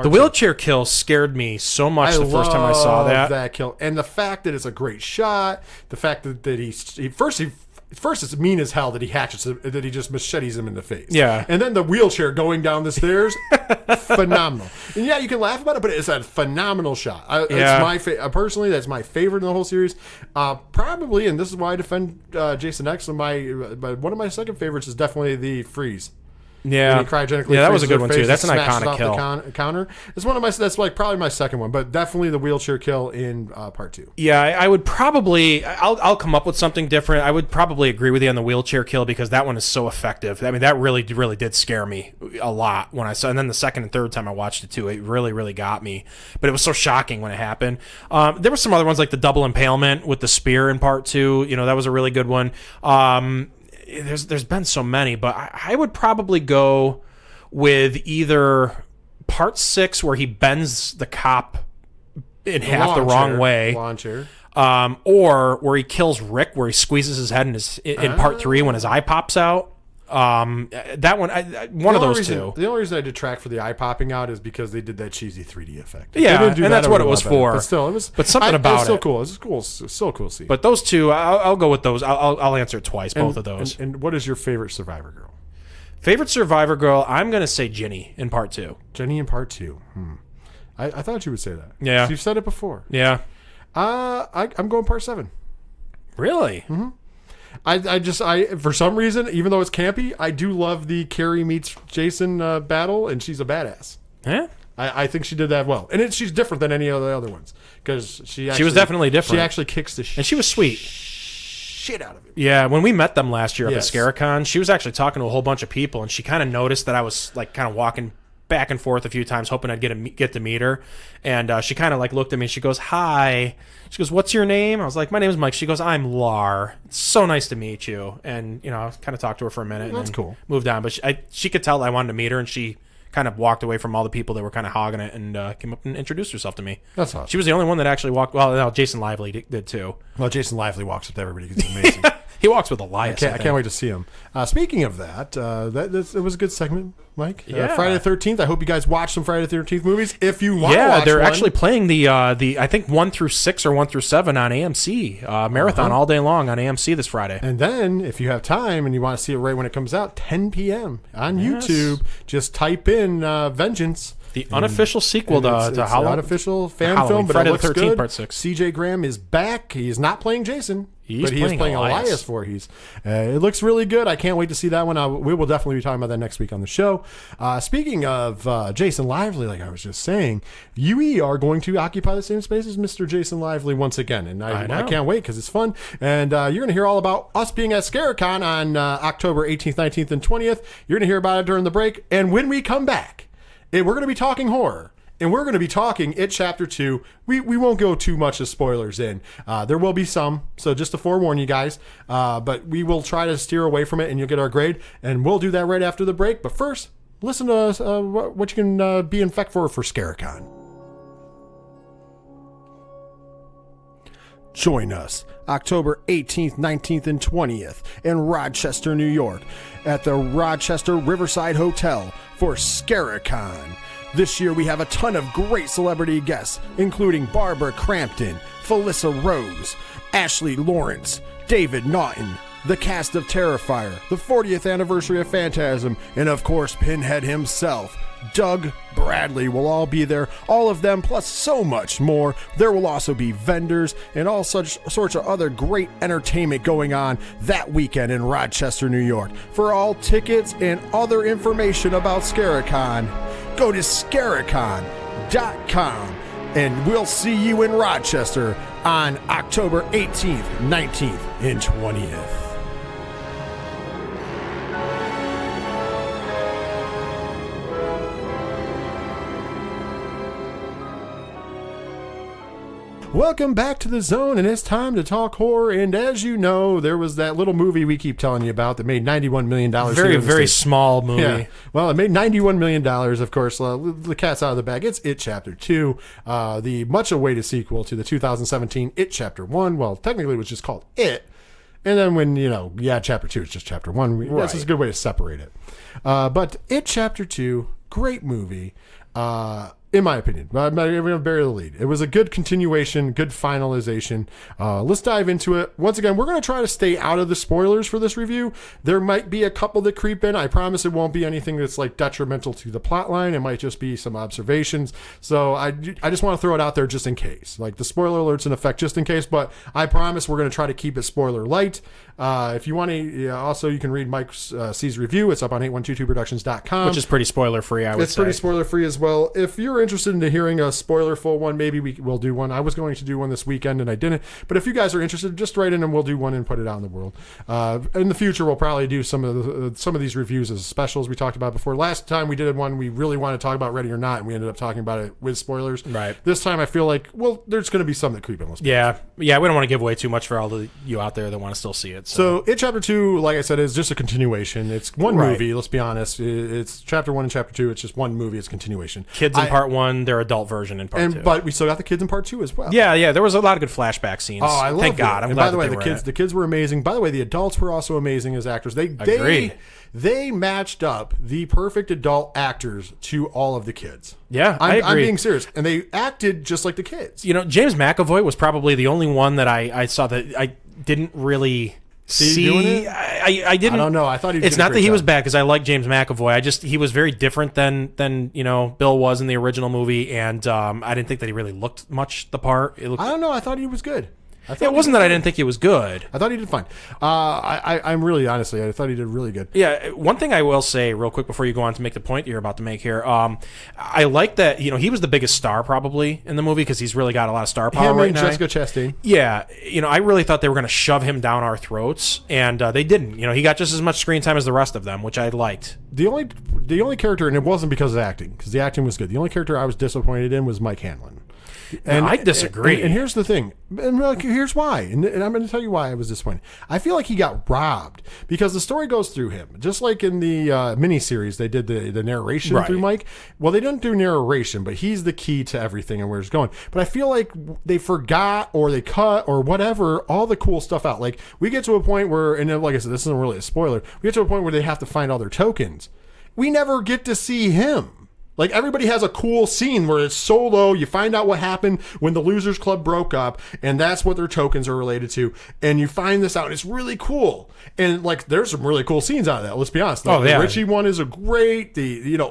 The wheelchair kill scared me so much the first time I saw that kill, and the fact that it's a great shot, the fact that he first it's mean as hell that he that he just machetes him in the face. Yeah. And then the wheelchair going down the stairs, phenomenal. And yeah, you can laugh about it, but it's a phenomenal shot. It's my personally, that's my favorite in the whole series. Probably, and this is why I defend Jason X. And one of my second favorites is definitely the freeze. Yeah, that was a good one too. That's an iconic kill. Counter. It's one of my. That's like probably my second one, but definitely the wheelchair kill in part 2. Yeah, I would probably. I'll come up with something different. I would probably agree with you on the wheelchair kill because that one is so effective. I mean, that really did scare me a lot when I saw. And then the second and third time I watched it too, it really got me. But it was so shocking when it happened. There were some other ones like the double impalement with the spear in part 2. That was a really good one. There's been so many, but I would probably go with either part 6 where he bends the cop in half the wrong way, or where he kills Rick, where he squeezes his head in part 3 when his eye pops out. That one, one of those two. The only reason I detract for the eye popping out is because they did that cheesy 3D effect. Yeah, and that's what it was for. But still, it was. But something about it was still cool. It was cool. Still cool to see. But those two, I'll go with those. I'll answer it twice. Both of those. And what is your favorite Survivor girl? Favorite Survivor girl? I'm gonna say Ginny in part 2. Jenny in part 2. I thought you would say that. Yeah, you've said it before. Yeah. I'm going part 7. Really? Mm-hmm. I for some reason, even though it's campy, I do love the Carrie meets Jason battle, and she's a badass. Yeah, I think she did that well, and she's different than any of the other ones because she was definitely different. She actually kicks the and she was sweet shit out of him. Yeah, when we met them last year up at Scaricon, she was actually talking to a whole bunch of people, and she kind of noticed that I was like kind of walking back and forth a few times, hoping I'd get to meet her. And she kind of like looked at me and she goes, "Hi." She goes, "What's your name?" I was like, "My name is Mike." She goes, "I'm Lar. It's so nice to meet you." And I kind of talked to her for a minute. That's cool. Moved on, but she could tell I wanted to meet her, and she kind of walked away from all the people that were kind of hogging it and came up and introduced herself to me. That's awesome. She was the only one that actually walked. Well, no, Jason Lively did too. Well, Jason Lively walks up to everybody because he's amazing. He walks with Elias. I can't wait to see him. Speaking of that, it was a good segment, Mike. Yeah. Friday the 13th. I hope you guys watch some Friday the 13th movies. If you want to watch they're one. actually playing the I think 1 through 6 or 1 through 7 on AMC marathon all day long on AMC this Friday. And then if you have time and you want to see it right when it comes out, 10 p.m. on YouTube, just type in Vengeance. The unofficial sequel to Halloween. It's an unofficial fan film, but Friday it looks the 13th, good. Part 6. CJ Graham is back. He is not playing Jason, but he is playing Elias for it. It looks really good. I can't wait to see that one. We will definitely be talking about that next week on the show. Speaking of Jason Lively, like I was just saying, you are going to occupy the same space as Mr. Jason Lively once again. And I can't wait because it's fun. And you're going to hear all about us being at Scaricon on October 18th, 19th, and 20th. You're going to hear about it during the break. And when we come back, we're going to be talking horror, and we're going to be talking It Chapter 2. We won't go too much as spoilers in. There will be some, so just to forewarn you guys. But we will try to steer away from it, and you'll get our grade. And we'll do that right after the break. But first, listen to what you can be in fact for Scaricon. Join us October 18th, 19th, and 20th in Rochester, New York at the Rochester Riverside Hotel for Scaricon. This year we have a ton of great celebrity guests, including Barbara Crampton, Felissa Rose, Ashley Lawrence, David Naughton, the cast of Terrifier, the 40th anniversary of Phantasm, and of course Pinhead himself. Doug Bradley will all be there, all of them plus so much more. There will also be vendors and all such sorts of other great entertainment going on that weekend in Rochester, New York. For all tickets and other information about Scaricon, go to Scaricon.com, and we'll see you in Rochester on October 18th, 19th, and 20th. Welcome back to The Zone, and it's time to talk horror. And as you know, there was that little movie we keep telling you about that made $91 million. Very small movie. Yeah. Well, it made $91 million, of course. The cat's out of the bag. It's It Chapter 2, the much-awaited sequel to the 2017 It Chapter 1. Well, technically it was just called It. And then when, Chapter 2 is just Chapter 1. Right. That's just a good way to separate it. But It Chapter 2, great movie. In my opinion, I'm going to bury the lead. It was a good continuation, good finalization. Let's dive into it. Once again, we're going to try to stay out of the spoilers for this review. There might be a couple that creep in. I promise it won't be anything that's like detrimental to the plot line. It might just be some observations. So I just want to throw it out there just in case. Like the spoiler alert's in effect just in case, but I promise we're going to try to keep it spoiler light. If you want to, also you can read Mike's C's review. It's up on 812productions.com. Which is pretty spoiler free, I would say. It's pretty spoiler free as well. If you're interested in hearing a spoiler-full one, maybe we'll do one. I was going to do one this weekend, and I didn't. But if you guys are interested, just write in, and we'll do one and put it out in the world. In the future, we'll probably do some of these reviews as specials we talked about before. Last time we did one, we really wanted to talk about Ready or Not, and we ended up talking about it with spoilers. Right. This time, I feel like, well, there's going to be some that creep in with spoilers. Yeah, we don't want to give away too much for all of you out there that want to still see it. So It Chapter 2, like I said, is just a continuation. It's one movie, let's be honest. It's Chapter 1 and Chapter 2. It's just one movie. It's continuation. Kids in Part 1, their adult version in Part 2. But we still got the kids in Part 2 as well. Yeah, there was a lot of good flashback scenes. Oh, I love Thank God. I'm glad by the way, the kids were amazing. By the way, the adults were also amazing as actors. They matched up the perfect adult actors to all of the kids. Yeah, I agree. I'm being serious. And they acted just like the kids. You know, James McAvoy was probably the only one that I saw that I didn't really see. Doing it? I didn't. I don't know. I thought he did It's not that he was bad because I like James McAvoy. He was very different than Bill was in the original movie, and I didn't think that he really looked much the part. I don't know. I thought he was good. It wasn't that I didn't think he was good. I thought he did fine. I'm really, honestly, I thought he did really good. Yeah, one thing I will say real quick before you go on to make the point you're about to make here, I like that, he was the biggest star probably in the movie because he's really got a lot of star power right now. Jessica Chastain. Yeah, I really thought they were going to shove him down our throats, and they didn't. He got just as much screen time as the rest of them, which I liked. The only character, and it wasn't because of acting, because the acting was good. The only character I was disappointed in was Mike Hanlon. And I disagree. And here's the thing. And here's why. And I'm going to tell you why I was disappointed. I feel like he got robbed because the story goes through him. Just like in the miniseries, they did the narration through Mike. Well, they didn't do narration, but he's the key to everything and where it's going. But I feel like they forgot or they cut or whatever all the cool stuff out. Like we get to a point where, and like I said, this isn't really a spoiler. We get to a point where they have to find all their tokens. We never get to see him. Like, everybody has a cool scene where it's solo. You find out what happened when the Losers Club broke up, and that's what their tokens are related to. And you find this out, and it's really cool. And, like, there's some really cool scenes out of that, let's be honest. The Richie one is a great, and a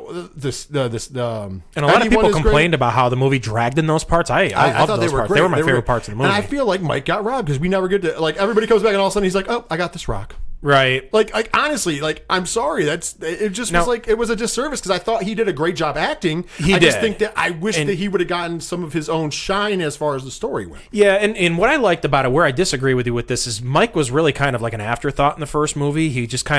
lot of people complained about how the movie dragged in those parts. I loved those parts. They were my favorite parts of the movie. And I feel like Mike got robbed because we never get to, like, everybody comes back, and all of a sudden he's like, oh, I got this rock. Right. Like honestly, like I'm sorry. Was like it was a disservice because I thought he did a great job acting. I just think that I wish that he would have gotten some of his own shine as far as the story went. Yeah, and what I liked about it, where I disagree with you with this, is Mike was really kind of like an afterthought in the first movie. He just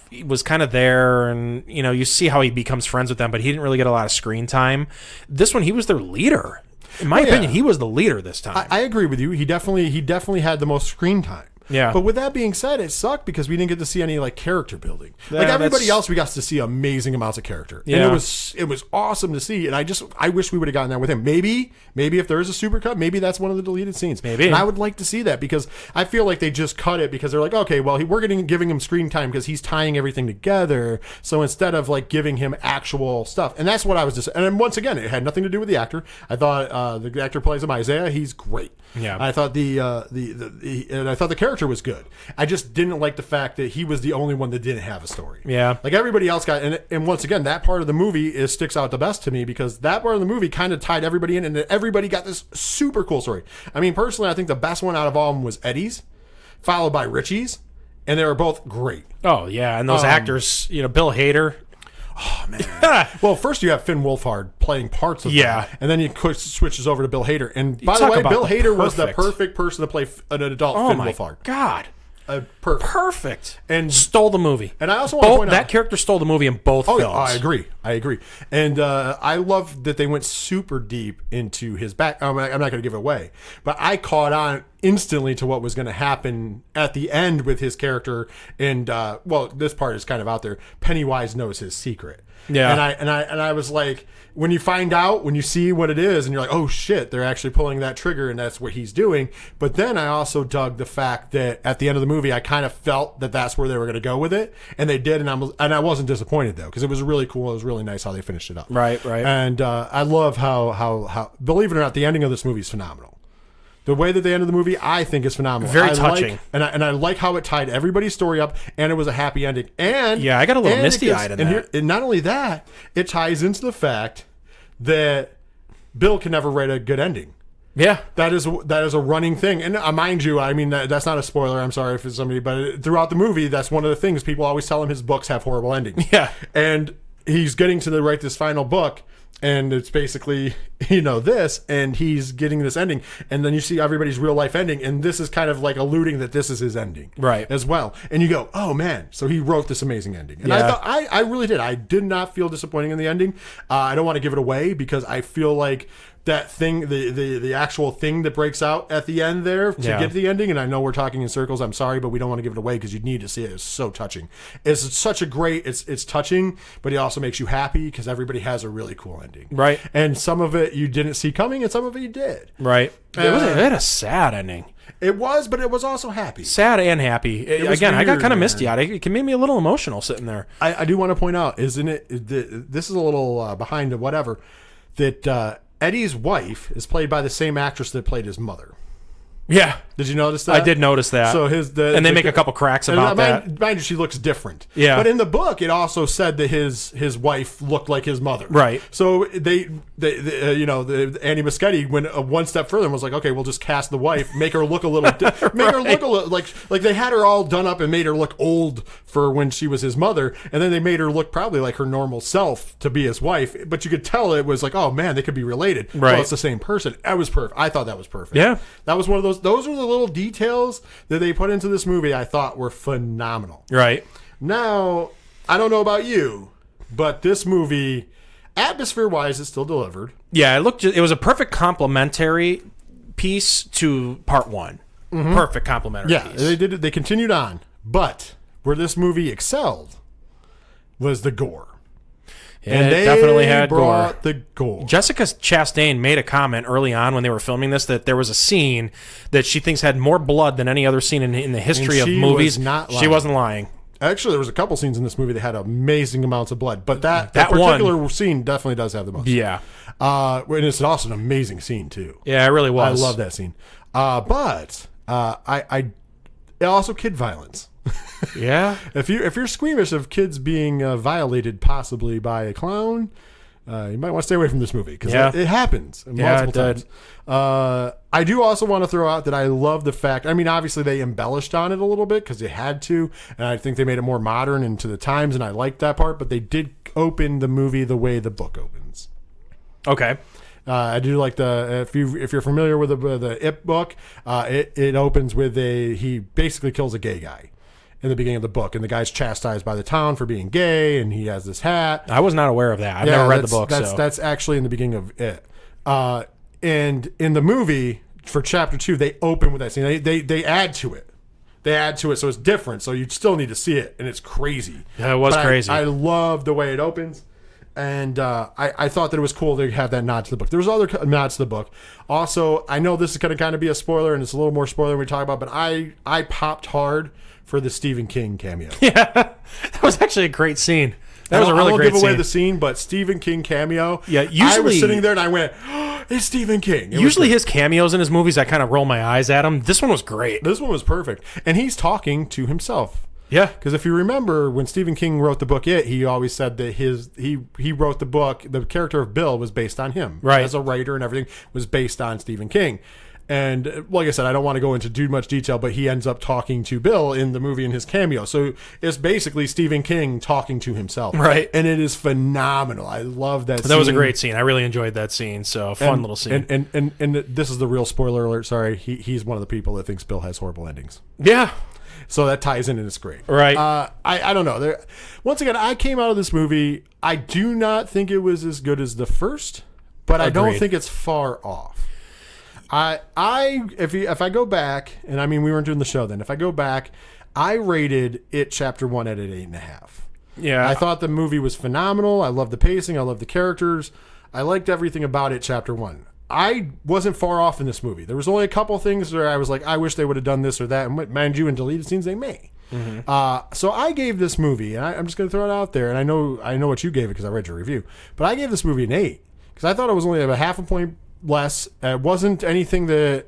he was kind of there, and you see how he becomes friends with them, but he didn't really get a lot of screen time. This one, he was their leader. In my opinion, he was the leader this time. I agree with you. He definitely had the most screen time. Yeah. But with that being said, it sucked because we didn't get to see any like character building. Like everybody else, we got to see amazing amounts of character. Yeah. And it was awesome to see. And I wish we would have gotten that with him. Maybe if there is a supercut, maybe that's one of the deleted scenes. Maybe. And I would like to see that because I feel like they just cut it because they're like, okay, well, we're giving him screen time because he's tying everything together. So instead of like giving him actual stuff, and that's what I was just. And then once again, it had nothing to do with the actor. I thought the actor plays him, Isaiah. He's great. Yeah. I thought and I thought the character was good. I just didn't like the fact that he was the only one that didn't have a story. Yeah. Like everybody else got, and once again, that part of the movie sticks out the best to me because that part of the movie kind of tied everybody in and everybody got this super cool story. I mean, personally, I think the best one out of all of them was Eddie's, followed by Richie's, and they were both great. Oh, yeah. And those actors, Bill Hader. Oh, man. Well, first you have Finn Wolfhard playing parts of them, and then he switches over to Bill Hader. And by the way, Bill Hader was the perfect person to play an adult Finn Wolfhard. Oh, my God. Perfect. And stole the movie. And I also want to point out that character stole the movie in both films. I agree. And I love that they went super deep into his back. I'm not going to give it away, but I caught on instantly to what was going to happen at the end with his character. And this part is kind of out there. Pennywise knows his secret. Yeah. And I was like, when you find out, when you see what it is, and you're like, oh shit, they're actually pulling that trigger, and that's what he's doing. But then I also dug the fact that at the end of the movie, I kind of felt that that's where they were going to go with it, and they did, and I wasn't disappointed though, because it was really cool. It was really nice how they finished it up. Right. And I love how believe it or not, the ending of this movie is phenomenal. The way that they ended the movie, I think, is phenomenal. Very touching. And I like how it tied everybody's story up, and it was a happy ending. And yeah, I got a little misty-eyed in that. And not only that, it ties into the fact that Bill can never write a good ending. Yeah, that is a running thing. And mind you, I mean, that's not a spoiler. I'm sorry if it's somebody, but throughout the movie, that's one of the things people always tell him his books have horrible endings. Yeah, and he's getting to write this final book. And it's basically, this, and he's getting this ending. And then you see everybody's real life ending. And this is kind of like alluding that this is his ending. Right. As well. And you go, oh, man. So he wrote this amazing ending. And I thought, I really did. I did not feel disappointing in the ending. I don't want to give it away because I feel like that thing, the actual thing that breaks out at the end there to get to the ending. And I know we're talking in circles. I'm sorry, but we don't want to give it away because you need to see it. It's so touching. It's such a great, it's touching, but it also makes you happy because everybody has a really cool ending. Right. And some of it you didn't see coming and some of it you did. Right. It had a sad ending. It was, but it was also happy. Sad and happy. Again, I got kind of misty-eyed. It can make me a little emotional sitting there. I do want to point out, isn't it, this is a little behind whatever, that Eddie's wife is played by the same actress that played his mother. Yeah. Did you notice that? I did notice that. So and they make a couple cracks about that. Mind you, she looks different. Yeah. But in the book, it also said that his wife looked like his mother. Right. So they Andy Muschietti went one step further and was like, okay, we'll just cast the wife, make her look a little, her look a little like they had her all done up and made her look old for when she was his mother, and then they made her look probably like her normal self to be his wife. But you could tell it was like, oh man, they could be related. Right. Well, it's the same person. That was perfect. I thought that was perfect. Yeah. That was one of those. Those were the little details that they put into this movie I thought were phenomenal. Right. Now, I don't know about you, but this movie, atmosphere-wise, is still delivered. Yeah, it was a perfect complementary piece to part one. Mm-hmm. Perfect complementary piece. Yeah, they continued on. But where this movie excelled was the gore. Yeah, and they definitely had brought the gore. Jessica Chastain made a comment early on when they were filming this that there was a scene that she thinks had more blood than any other scene in the history of movies. She wasn't lying. Actually, there was a couple scenes in this movie that had amazing amounts of blood, but that particular scene definitely does have the most. Yeah. And it's also an amazing scene too. Yeah, it really was. I love that scene. But also kid violence. Yeah. If you're squeamish of kids being violated possibly by a clown, you might want to stay away from this movie because it happens multiple times. I do also want to throw out that I love the fact, I mean, obviously they embellished on it a little bit because they had to, and I think they made it more modern and to the times, and I liked that part, but they did open the movie the way the book opens. Okay. I do like if you're familiar with the It book, it opens with he basically kills a gay guy in the beginning of the book, and the guy's chastised by the town for being gay, and he has this hat. I was not aware of that. I've never read the book. That's actually in the beginning of It. And in the movie, for chapter 2, they open with that scene. They add to it. They add to it, so it's different. So you still need to see it, and it's crazy. Yeah, it was crazy. I love the way it opens. And I thought that it was cool to have that nod to the book. There was other nods to the book. Also, I know this is going to kind of be a spoiler, and it's a little more spoiler than we talk about, but I popped hard for the Stephen King cameo. Yeah, that was actually a great scene. That was a really great scene. I won't give away the scene, but Stephen King cameo. Yeah, usually I was sitting there and I went, oh, it's Stephen King. Usually his cameos in his movies, I kind of roll my eyes at him. This one was great. This one was perfect. And he's talking to himself. Yeah. Because if you remember, when Stephen King wrote the book It, he always said that he wrote the book, the character of Bill was based on him. Right. As a writer and everything was based on Stephen King. And like I said, I don't want to go into too much detail, but he ends up talking to Bill in the movie in his cameo. So it's basically Stephen King talking to himself. Right. And it is phenomenal. I love that scene. That was a great scene. I really enjoyed that scene. So fun little scene. And this is the real spoiler alert. Sorry. He's one of the people that thinks Bill has horrible endings. Yeah. So that ties in and it's great. Right. I don't know. Once again, I came out of this movie. I do not think it was as good as the first, but Agreed. I don't think it's far off. If I go back, and I mean we weren't doing the show then. If I go back, I rated It Chapter 1 at an 8.5. Yeah. I thought the movie was phenomenal. I loved the pacing. I loved the characters. I liked everything about It Chapter 1. I wasn't far off in this movie. There was only a couple things where I was like, I wish they would have done this or that. And mind you, in deleted scenes, they may. So I gave this movie, and I'm just going to throw it out there, and I know what you gave it because I read your review, but I gave this movie an 8 because I thought it was only a half a point less. It wasn't anything that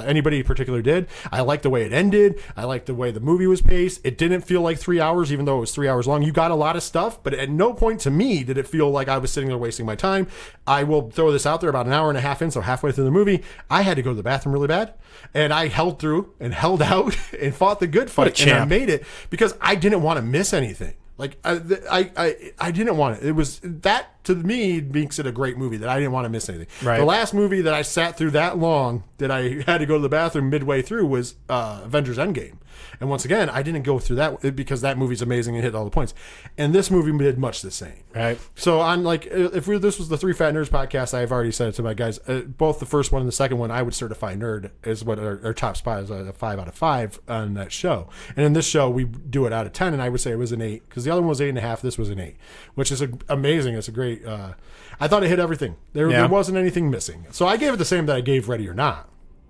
anybody in particular did. I liked the way it ended. I liked the way the movie was paced. It didn't feel like 3 hours, even though it was 3 hours long. You got a lot of stuff, but at no point to me did it feel like I was sitting there wasting my time. I will throw this out there, about an hour and a half in, so halfway through the movie, I had to go to the bathroom really bad, and I held through and held out and fought the good fight, and I made it because I didn't want to miss anything. Like I didn't want it. It was that, to me, makes it a great movie, that I didn't want to miss anything. Right. The last movie that I sat through that long that I had to go to the bathroom midway through was Avengers Endgame. And once again, I didn't go through that because that movie's amazing and hit all the points. And this movie did much the same. Right. So on, like, this was the Three Fat Nerds podcast, I've already said it to my guys. Both the first one and the second one, I would certify nerd is what our top spot is, a 5 out of 5 on that show. And in this show, we do it out of 10, and I would say it was an 8 because the other one was 8.5. This was an 8, which is amazing. It's a great. I thought it hit everything. There wasn't anything missing. So I gave it the same that I gave Ready or Not.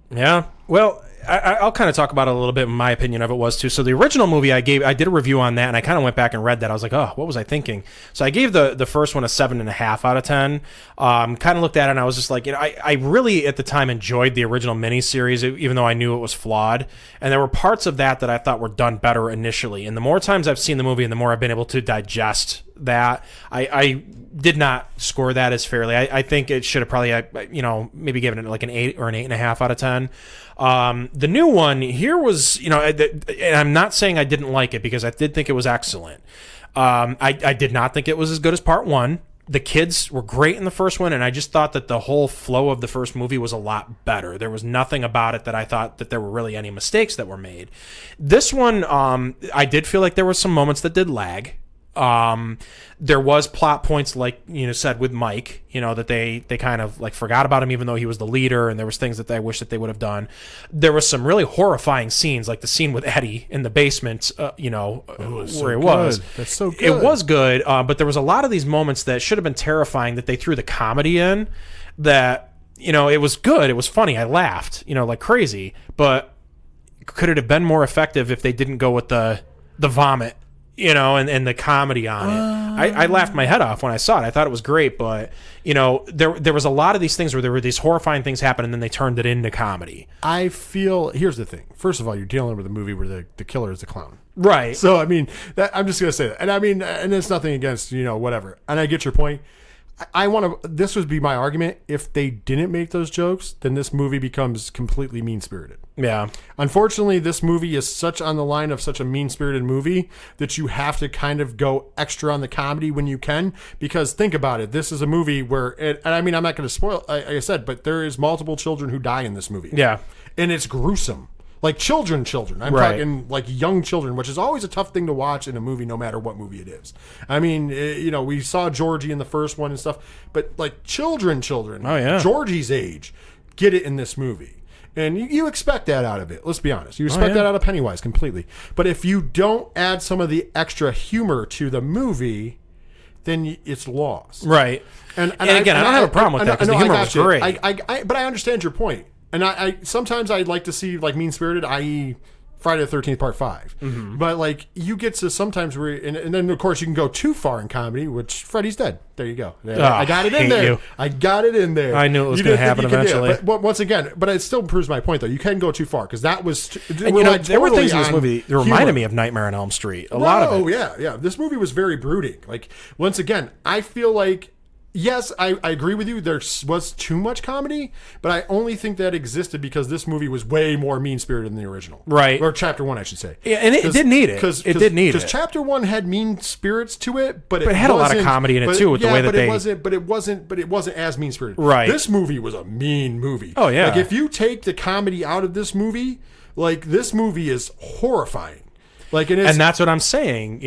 Yeah. Well, I'll kind of talk about it a little bit. My opinion of it was too. So the original movie I did a review on that, and I kind of went back and read that. I was like, oh, what was I thinking? So I gave the first one a 7.5 out of 10. Kind of looked at it, and I was just like, I really at the time enjoyed the original miniseries, even though I knew it was flawed. And there were parts of that I thought were done better initially. And the more times I've seen the movie, and the more I've been able to digest that, I did not score that as fairly. I think it should have probably, maybe given it like an 8 or an 8.5 out of 10. The new one here was, and I'm not saying I didn't like it because I did think it was excellent. I did not think it was as good as part one. The kids were great in the first one, and I just thought that the whole flow of the first movie was a lot better. There was nothing about it that I thought that there were really any mistakes that were made. This one, I did feel like there were some moments that did lag. There was plot points, like said with Mike, that they kind of like forgot about him, even though he was the leader, and there was things that I wish that they would have done. There was some really horrifying scenes, like the scene with Eddie in the basement, where he was. That's so good. It was good, but there was a lot of these moments that should have been terrifying that they threw the comedy in. That it was good, it was funny, I laughed, like crazy, but could it have been more effective if they didn't go with the vomit? And the comedy on it. I laughed my head off when I saw it. I thought it was great, but, there was a lot of these things where there were these horrifying things happen, and then they turned it into comedy. I feel, here's the thing. First of all, you're dealing with a movie where the killer is the clown. Right. So, I mean, I'm just going to say that. And I mean, and it's nothing against, whatever. And I get your point. This would be my argument. If they didn't make those jokes, then this movie becomes completely mean-spirited. Yeah. Unfortunately, this movie is such on the line of such a mean-spirited movie that you have to kind of go extra on the comedy when you can, because think about it. This is a movie where, and I mean, I'm not going to spoil, like I said, but there is multiple children who die in this movie. Yeah. And it's gruesome. Like children. I'm talking like young children, which is always a tough thing to watch in a movie, no matter what movie it is. I mean, we saw Georgie in the first one and stuff, but like children, oh yeah, Georgie's age, get it in this movie. And you expect that out of it. Let's be honest. You expect that out of Pennywise completely. But if you don't add some of the extra humor to the movie, then it's lost. Right. And again, I don't have a problem with that because the humor was great. But I understand your point. And I sometimes I'd like to see like mean-spirited, i.e. Friday the 13th Part 5. Mm-hmm. But like you get to sometimes where, and then of course you can go too far in comedy, which Freddy's dead. There you go. I got it in there. I got it in there. I knew it was going to happen eventually. But once again, it still proves my point though. You can go too far because that was. There were things in this movie that reminded me of Nightmare on Elm Street. A lot of it. Oh yeah. This movie was very brooding. Like once again, I feel like. Yes, I agree with you. There was too much comedy, but I only think that existed because this movie was way more mean-spirited than the original. Right. Or Chapter 1, I should say. Yeah, and it did need it. It did need it. Because Chapter 1 had mean spirits to it, but it had a lot of comedy in it, too, with the way that they... But it wasn't as mean-spirited. Right. This movie was a mean movie. Oh, yeah. Like, if you take the comedy out of this movie, like, this movie is horrifying. Like it is, and that's what I'm saying.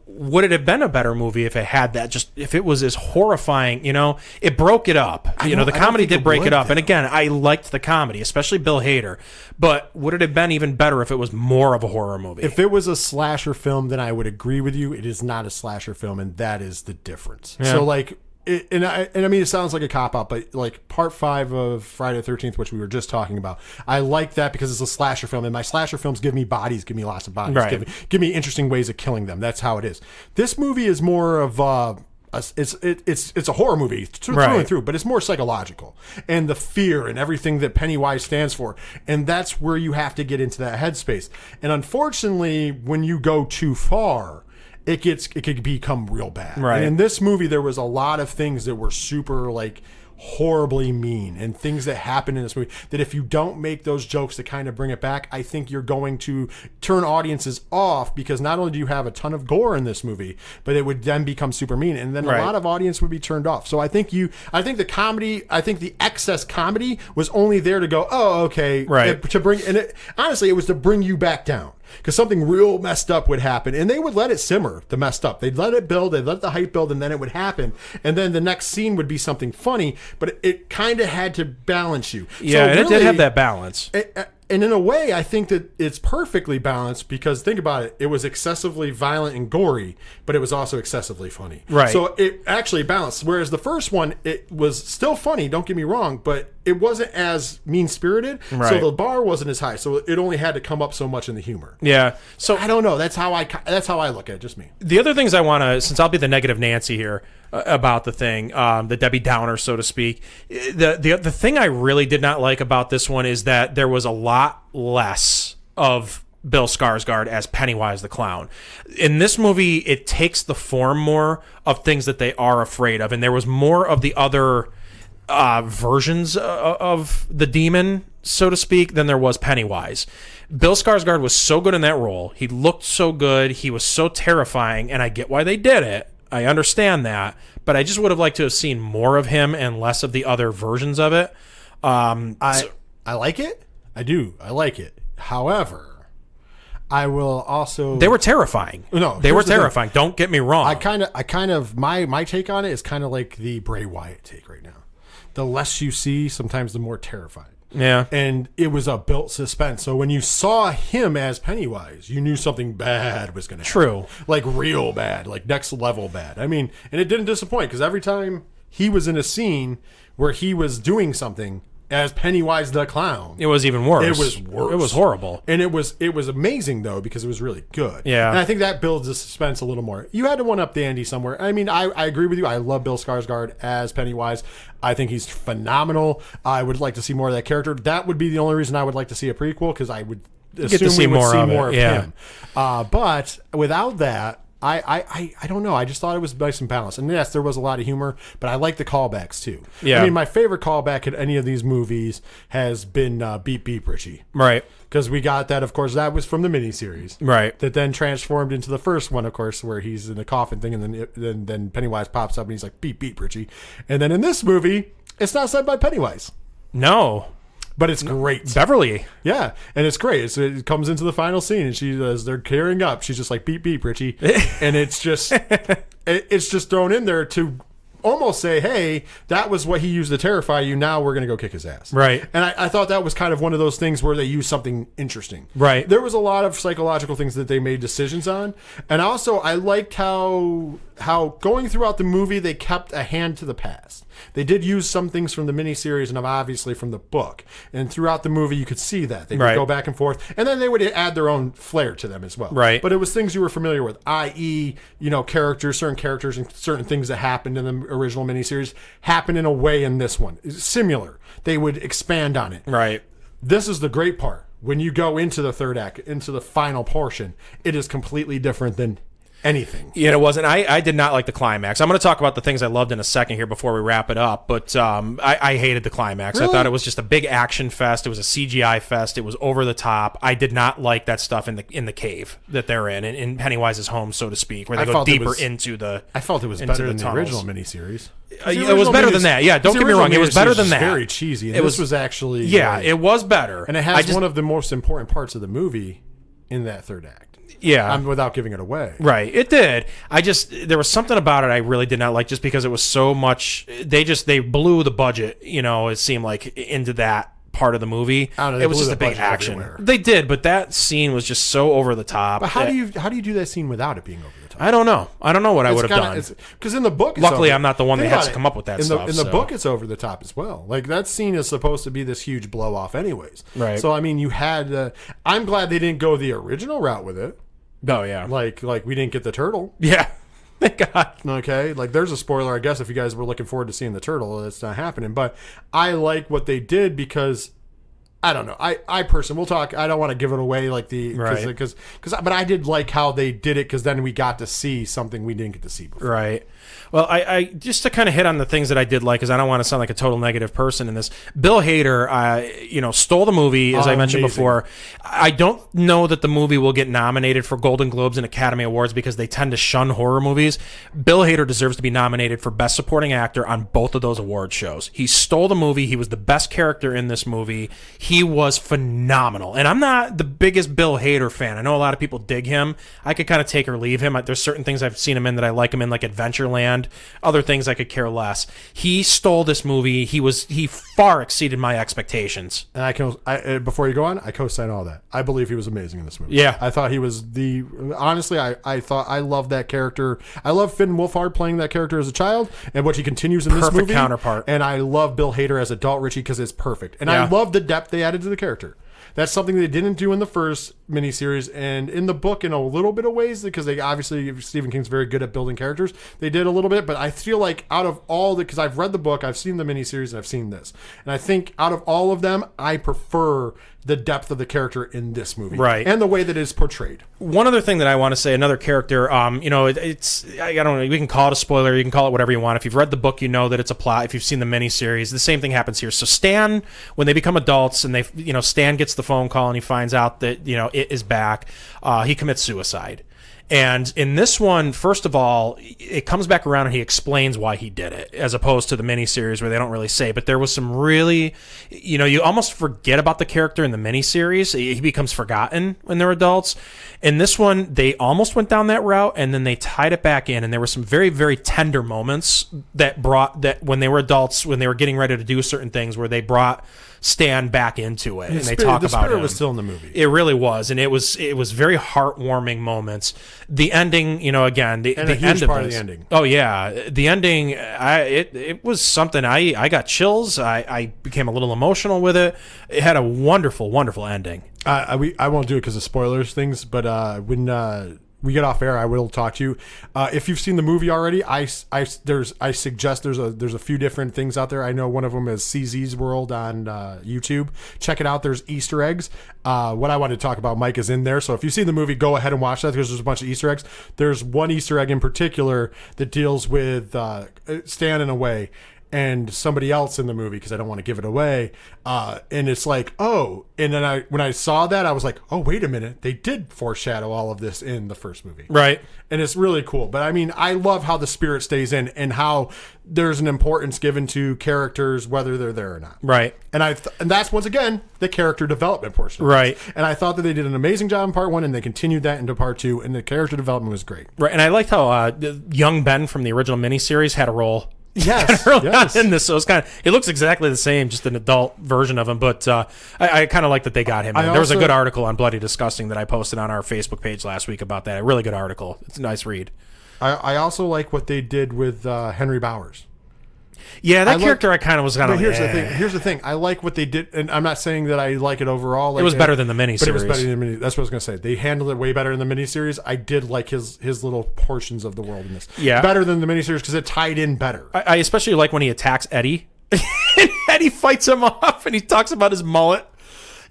Would it have been a better movie if it had that? Just if it was as horrifying, it broke it up. The comedy did break it up. And again, I liked the comedy, especially Bill Hader. But would it have been even better if it was more of a horror movie? If it was a slasher film, then I would agree with you. It is not a slasher film, and that is the difference. Yeah. So, like, I mean, it sounds like a cop out, but like part 5 of Friday the 13th, which we were just talking about, I like that because it's a slasher film, and my slasher films give me bodies, give me lots of bodies, Right. give me interesting ways of killing them. That's how it is. This movie is more of it's a horror movie through and through, but it's more psychological, and the fear and everything that Pennywise stands for, and that's where you have to get into that headspace. And unfortunately, when you go too far, it could become real bad. Right. And in this movie, there was a lot of things that were super like horribly mean, and things that happen in this movie that if you don't make those jokes to kind of bring it back, I think you're going to turn audiences off, because not only do you have a ton of gore in this movie, but it would then become super mean, and then a lot of audience would be turned off. So I think the excess comedy was only there to go, oh, okay, right, to bring, and honestly, it was to bring you back down. Because something real messed up would happen, and they would let it simmer, the messed up. They'd let it build, they'd let the hype build, and then it would happen. And then the next scene would be something funny, but it kind of had to balance you. Yeah, so and really, it did have that balance. And in a way, I think that it's perfectly balanced, because think about it. It was excessively violent and gory, but it was also excessively funny. Right. So it actually balanced. Whereas the first one, it was still funny, don't get me wrong, but it wasn't as mean-spirited. Right. So the bar wasn't as high. So it only had to come up so much in the humor. Yeah. So I don't know. That's how I look at it, just me. The other things I want to, since I'll be the negative Nancy here about the thing, the Debbie Downer, so to speak, the thing I really did not like about this one is that there was a lot less of Bill Skarsgård as Pennywise the Clown. In this movie, it takes the form more of things that they are afraid of, and there was more of the other versions of the demon, so to speak, than there was Pennywise. Bill Skarsgård was so good in that role. He looked so good. He was so terrifying, and I get why they did it. I understand that, but I just would have liked to have seen more of him and less of the other versions of it. I like it. I do. I like it. However, I will also... They were terrifying. No, they were terrifying. Don't get me wrong. I kind of my take on it is kind of like the Bray Wyatt take right now. The less you see, sometimes the more terrifying. Yeah. And it was a built suspense. So when you saw him as Pennywise, you knew something bad was going to happen. True. Like real bad, like next level bad. I mean, and it didn't disappoint, because every time he was in a scene where he was doing something as Pennywise the Clown, it was even worse. It was worse. It was horrible. And it was amazing, though, because it was really good. Yeah. And I think that builds the suspense a little more. You had to one-up the Andy somewhere. I mean, I agree with you. I love Bill Skarsgård as Pennywise. I think he's phenomenal. I would like to see more of that character. That would be the only reason I would like to see a prequel, because I would assume we would see more of him. But without that, I don't know. I just thought it was nice and balanced. And yes, there was a lot of humor, but I like the callbacks too. Yeah. I mean, my favorite callback in any of these movies has been Beep Beep Richie. Right. Because we got that, of course, that was from the miniseries. Right. That then transformed into the first one, of course, where he's in the coffin thing, and then Pennywise pops up and he's like, Beep Beep Richie. And then in this movie, it's not said by Pennywise. No. But it's great. Beverly. Yeah, and it's great. It comes into the final scene, and as they're carrying up, she's just like, beep, beep, Richie. And it's just thrown in there to almost say, hey, that was what he used to terrify you. Now we're going to go kick his ass. Right. And I thought that was kind of one of those things where they used something interesting. Right. There was a lot of psychological things that they made decisions on. And also, I liked how going throughout the movie, they kept a hand to the past. They did use some things from the miniseries and obviously from the book. And throughout the movie, you could see that. They would go back and forth. And then they would add their own flair to them as well. Right. But it was things you were familiar with, i.e., certain characters and certain things that happened in the original miniseries happen in a way in this one. It's similar. They would expand on it. Right. This is the great part. When you go into the third act, into the final portion, it is completely different than anything. Yeah, it wasn't. I did not like the climax. I'm going to talk about the things I loved in a second here before we wrap it up, but I hated the climax. Really? I thought it was just a big action fest. It was a CGI fest. It was over the top. I did not like that stuff in the cave that they're in Pennywise's home, so to speak, where they go deeper into the. I felt it was better than the original miniseries. It was better than that. Yeah, don't get me wrong. It was better than that. Very cheesy. And this was actually it was better, and it has one of the most important parts of the movie in that third act. Yeah. Without giving it away. Right. It did. There was something about it I really did not like, just because it was so much. They blew the budget, it seemed like, into that part of the movie. It was just a big action. Everywhere. They did, but that scene was just so over the top. But how do you do that scene without it being over the top? time. I don't know what I would have done. Because in the book, luckily I'm not the one that has to come up with that stuff. In the book, it's over the top as well. Like, that scene is supposed to be this huge blow off, anyways. Right. So I mean, you had. I'm glad they didn't go the original route with it. Oh yeah. Like we didn't get the turtle. Yeah. Thank God. Okay, like there's a spoiler, I guess, if you guys were looking forward to seeing the turtle, it's not happening. But I like what they did because I don't know. I personally, we'll talk. I don't want to give it away like because but I did like how they did it because then we got to see something we didn't get to see before. Right. Well, I just to kind of hit on the things that I did like, because I don't want to sound like a total negative person in this. Bill Hader, stole the movie, as I mentioned before. I don't know that the movie will get nominated for Golden Globes and Academy Awards because they tend to shun horror movies. Bill Hader deserves to be nominated for Best Supporting Actor on both of those award shows. He stole the movie. He was the best character in this movie. He was phenomenal. And I'm not the biggest Bill Hader fan. I know a lot of people dig him. I could kind of take or leave him. There's certain things I've seen him in that I like him in, like Adventureland. Other things I could care less. He stole this movie. He far exceeded my expectations. And before you go on, I co-sign all that. I believe he was amazing in this movie. Yeah. I thought he was honestly, I thought I loved that character. I love Finn Wolfhard playing that character as a child and what he continues in this movie. Perfect counterpart. And I love Bill Hader as adult Richie because it's perfect. And I love the depth they added to the character. That's something they didn't do in the first miniseries, and in the book in a little bit of ways, because they obviously, Stephen King's very good at building characters. They did a little bit, but I feel like out of all because I've read the book, I've seen the miniseries, and I've seen this. And I think out of all of them, I prefer the depth of the character in this movie. Right. And the way that it's portrayed. One other thing that I want to say, another character, it's, I don't know, we can call it a spoiler, you can call it whatever you want. If you've read the book, you know that it's a plot. If you've seen the miniseries, the same thing happens here. So Stan, when they become adults and Stan gets the phone call and he finds out that, it is back, he commits suicide. And in this one, first of all, it comes back around and he explains why he did it, as opposed to the miniseries where they don't really say. But there was some really, you almost forget about the character in the miniseries. He becomes forgotten when they're adults. In this one, they almost went down that route, and then they tied it back in. And there were some very, very tender moments that when they were adults, when they were getting ready to do certain things, where they brought Stan back into it, and they talk about it. The spirit was still in the movie. It really was, and it was very heartwarming moments. The ending, again, the end of part of the ending. Oh yeah, the ending. It was something. I got chills. I became a little emotional with it. It had a wonderful, wonderful ending. I won't do it because of spoilers things, but when we get off air, I will talk to you. If you've seen the movie already, I suggest there's a few different things out there. I know one of them is CZ's World on YouTube. Check it out. There's Easter eggs. What I wanted to talk about, Mike, is in there. So if you've seen the movie, go ahead and watch that because there's a bunch of Easter eggs. There's one Easter egg in particular that deals with Stan in a way and somebody else in the movie, because I don't want to give it away. And it's like, oh, and then when I saw that, I was like, oh, wait a minute. They did foreshadow all of this in the first movie. Right. And it's really cool. But I mean, I love how the spirit stays in and how there's an importance given to characters, whether they're there or not. Right. And that's, once again, the character development portion. Right. And I thought that they did an amazing job in part one, and they continued that into part two, and the character development was great. Right. And I liked how young Ben from the original miniseries had a role. Yes, yes. In this, so it's it looks exactly the same, just an adult version of him. But I kind of like that they got him in. There was a good article on Bloody Disgusting that I posted on our Facebook page last week about that. A really good article. It's a nice read. I also like what they did with Henry Bowers. Yeah, that character I kind of was kind of. Here's the thing. I like what they did, and I'm not saying that I like it overall. It was better than the miniseries. But it was better than the miniseries. That's what I was going to say. They handled it way better in the miniseries. I did like his little portions of the world in this. Yeah, better than the miniseries because it tied in better. I especially like when he attacks Eddie. And Eddie fights him off, and he talks about his mullet.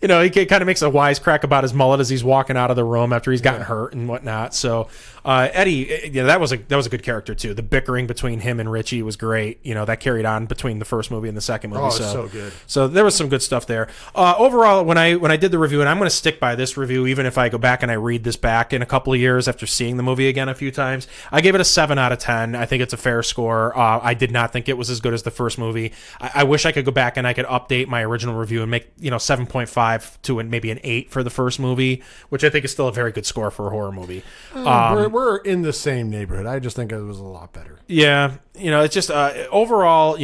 He kind of makes a wisecrack about his mullet as he's walking out of the room after he's gotten hurt and whatnot. So Eddie, that was a good character too. The bickering between him and Richie was great. That carried on between the first movie and the second movie. Oh, so good. So there was some good stuff there. Overall, when I did the review, and I'm going to stick by this review, even if I go back and I read this back in a couple of years after seeing the movie again a few times, I gave it a 7 out of 10. I think it's a fair score. I did not think it was as good as the first movie. I wish I could go back and I could update my original review and make 7.5 to maybe an 8 for the first movie, which I think is still a very good score for a horror movie. We're in the same neighborhood. I just think it was a lot better. Yeah. It's just overall,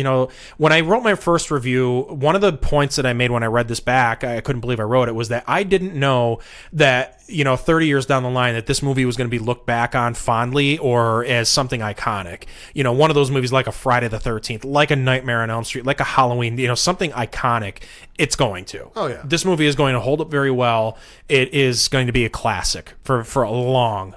when I wrote my first review, one of the points that I made when I read this back, I couldn't believe I wrote it, was that I didn't know that 30 years down the line that this movie was going to be looked back on fondly or as something iconic. One of those movies like a Friday the 13th, like a Nightmare on Elm Street, like a Halloween, something iconic, it's going to. Oh, yeah. This movie is going to hold up very well. It is going to be a classic for a long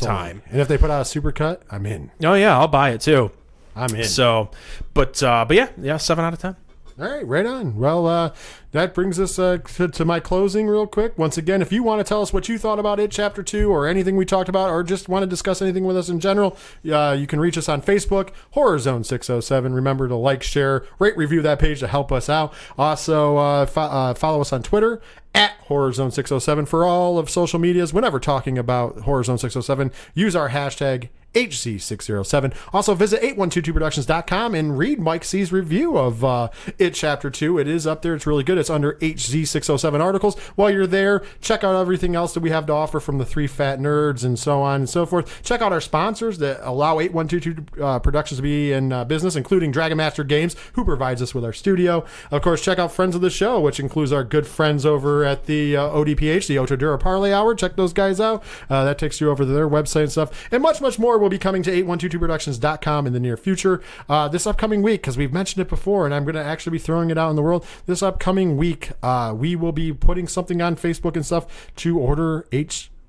time. And if they put out a supercut, I'm in. Oh, yeah, I'll buy it too. I'm in. So, but yeah, 7 out of 10. All right, right on. Well, that brings us to my closing real quick. Once again, if you want to tell us what you thought about It Chapter 2 or anything we talked about or just want to discuss anything with us in general, you can reach us on Facebook, Horror Zone 607. Remember to like, share, rate, review that page to help us out. Also, follow us on Twitter at Horror Zone 607 for all of social medias. Whenever talking about Horror Zone 607, use our hashtag HZ607. Also, visit 8122productions.com and read Mike C's review of It Chapter 2. It is up there. It's really good. It's under HZ607 articles. While you're there, check out everything else that we have to offer from the Three Fat Nerds and so on and so forth. Check out our sponsors that allow 8122 Productions to be in business, including Dragon Master Games, who provides us with our studio. Of course, check out friends of the show, which includes our good friends over at the ODPH, the Otodura Parlay Hour. Check those guys out. That takes you over to their website and stuff. And much, much more will be coming to 8122productions.com in the near future. This upcoming week, because we've mentioned it before, and I'm going to actually be throwing it out in the world. This upcoming week, we will be putting something on Facebook and stuff to order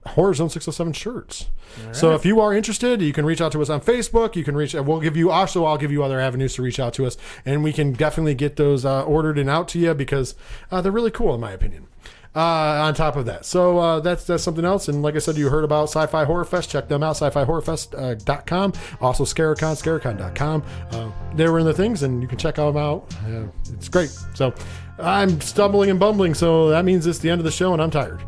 Horror Zone 607 shirts. Right. So if you are interested, you can reach out to us on Facebook. You can I'll give you other avenues to reach out to us, and we can definitely get those ordered and out to you because they're really cool in my opinion. On top of that, so that's something else. And like I said, you heard about Sci-Fi Horror Fest. Check them out, sci-fi-horrorfest.com. Also scarecon.com. They were in the things, and you can check them out. It's great. So I'm stumbling and bumbling, so that means it's the end of the show, and I'm tired.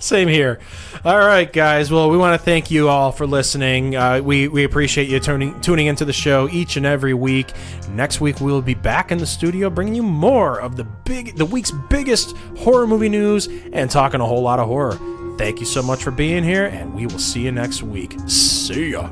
Same here. All right, guys. Well, we want to thank you all for listening. We appreciate you tuning into the show each and every week. Next week, we'll be back in the studio bringing you more of the week's biggest horror movie news and talking a whole lot of horror. Thank you so much for being here, and we will see you next week. See ya.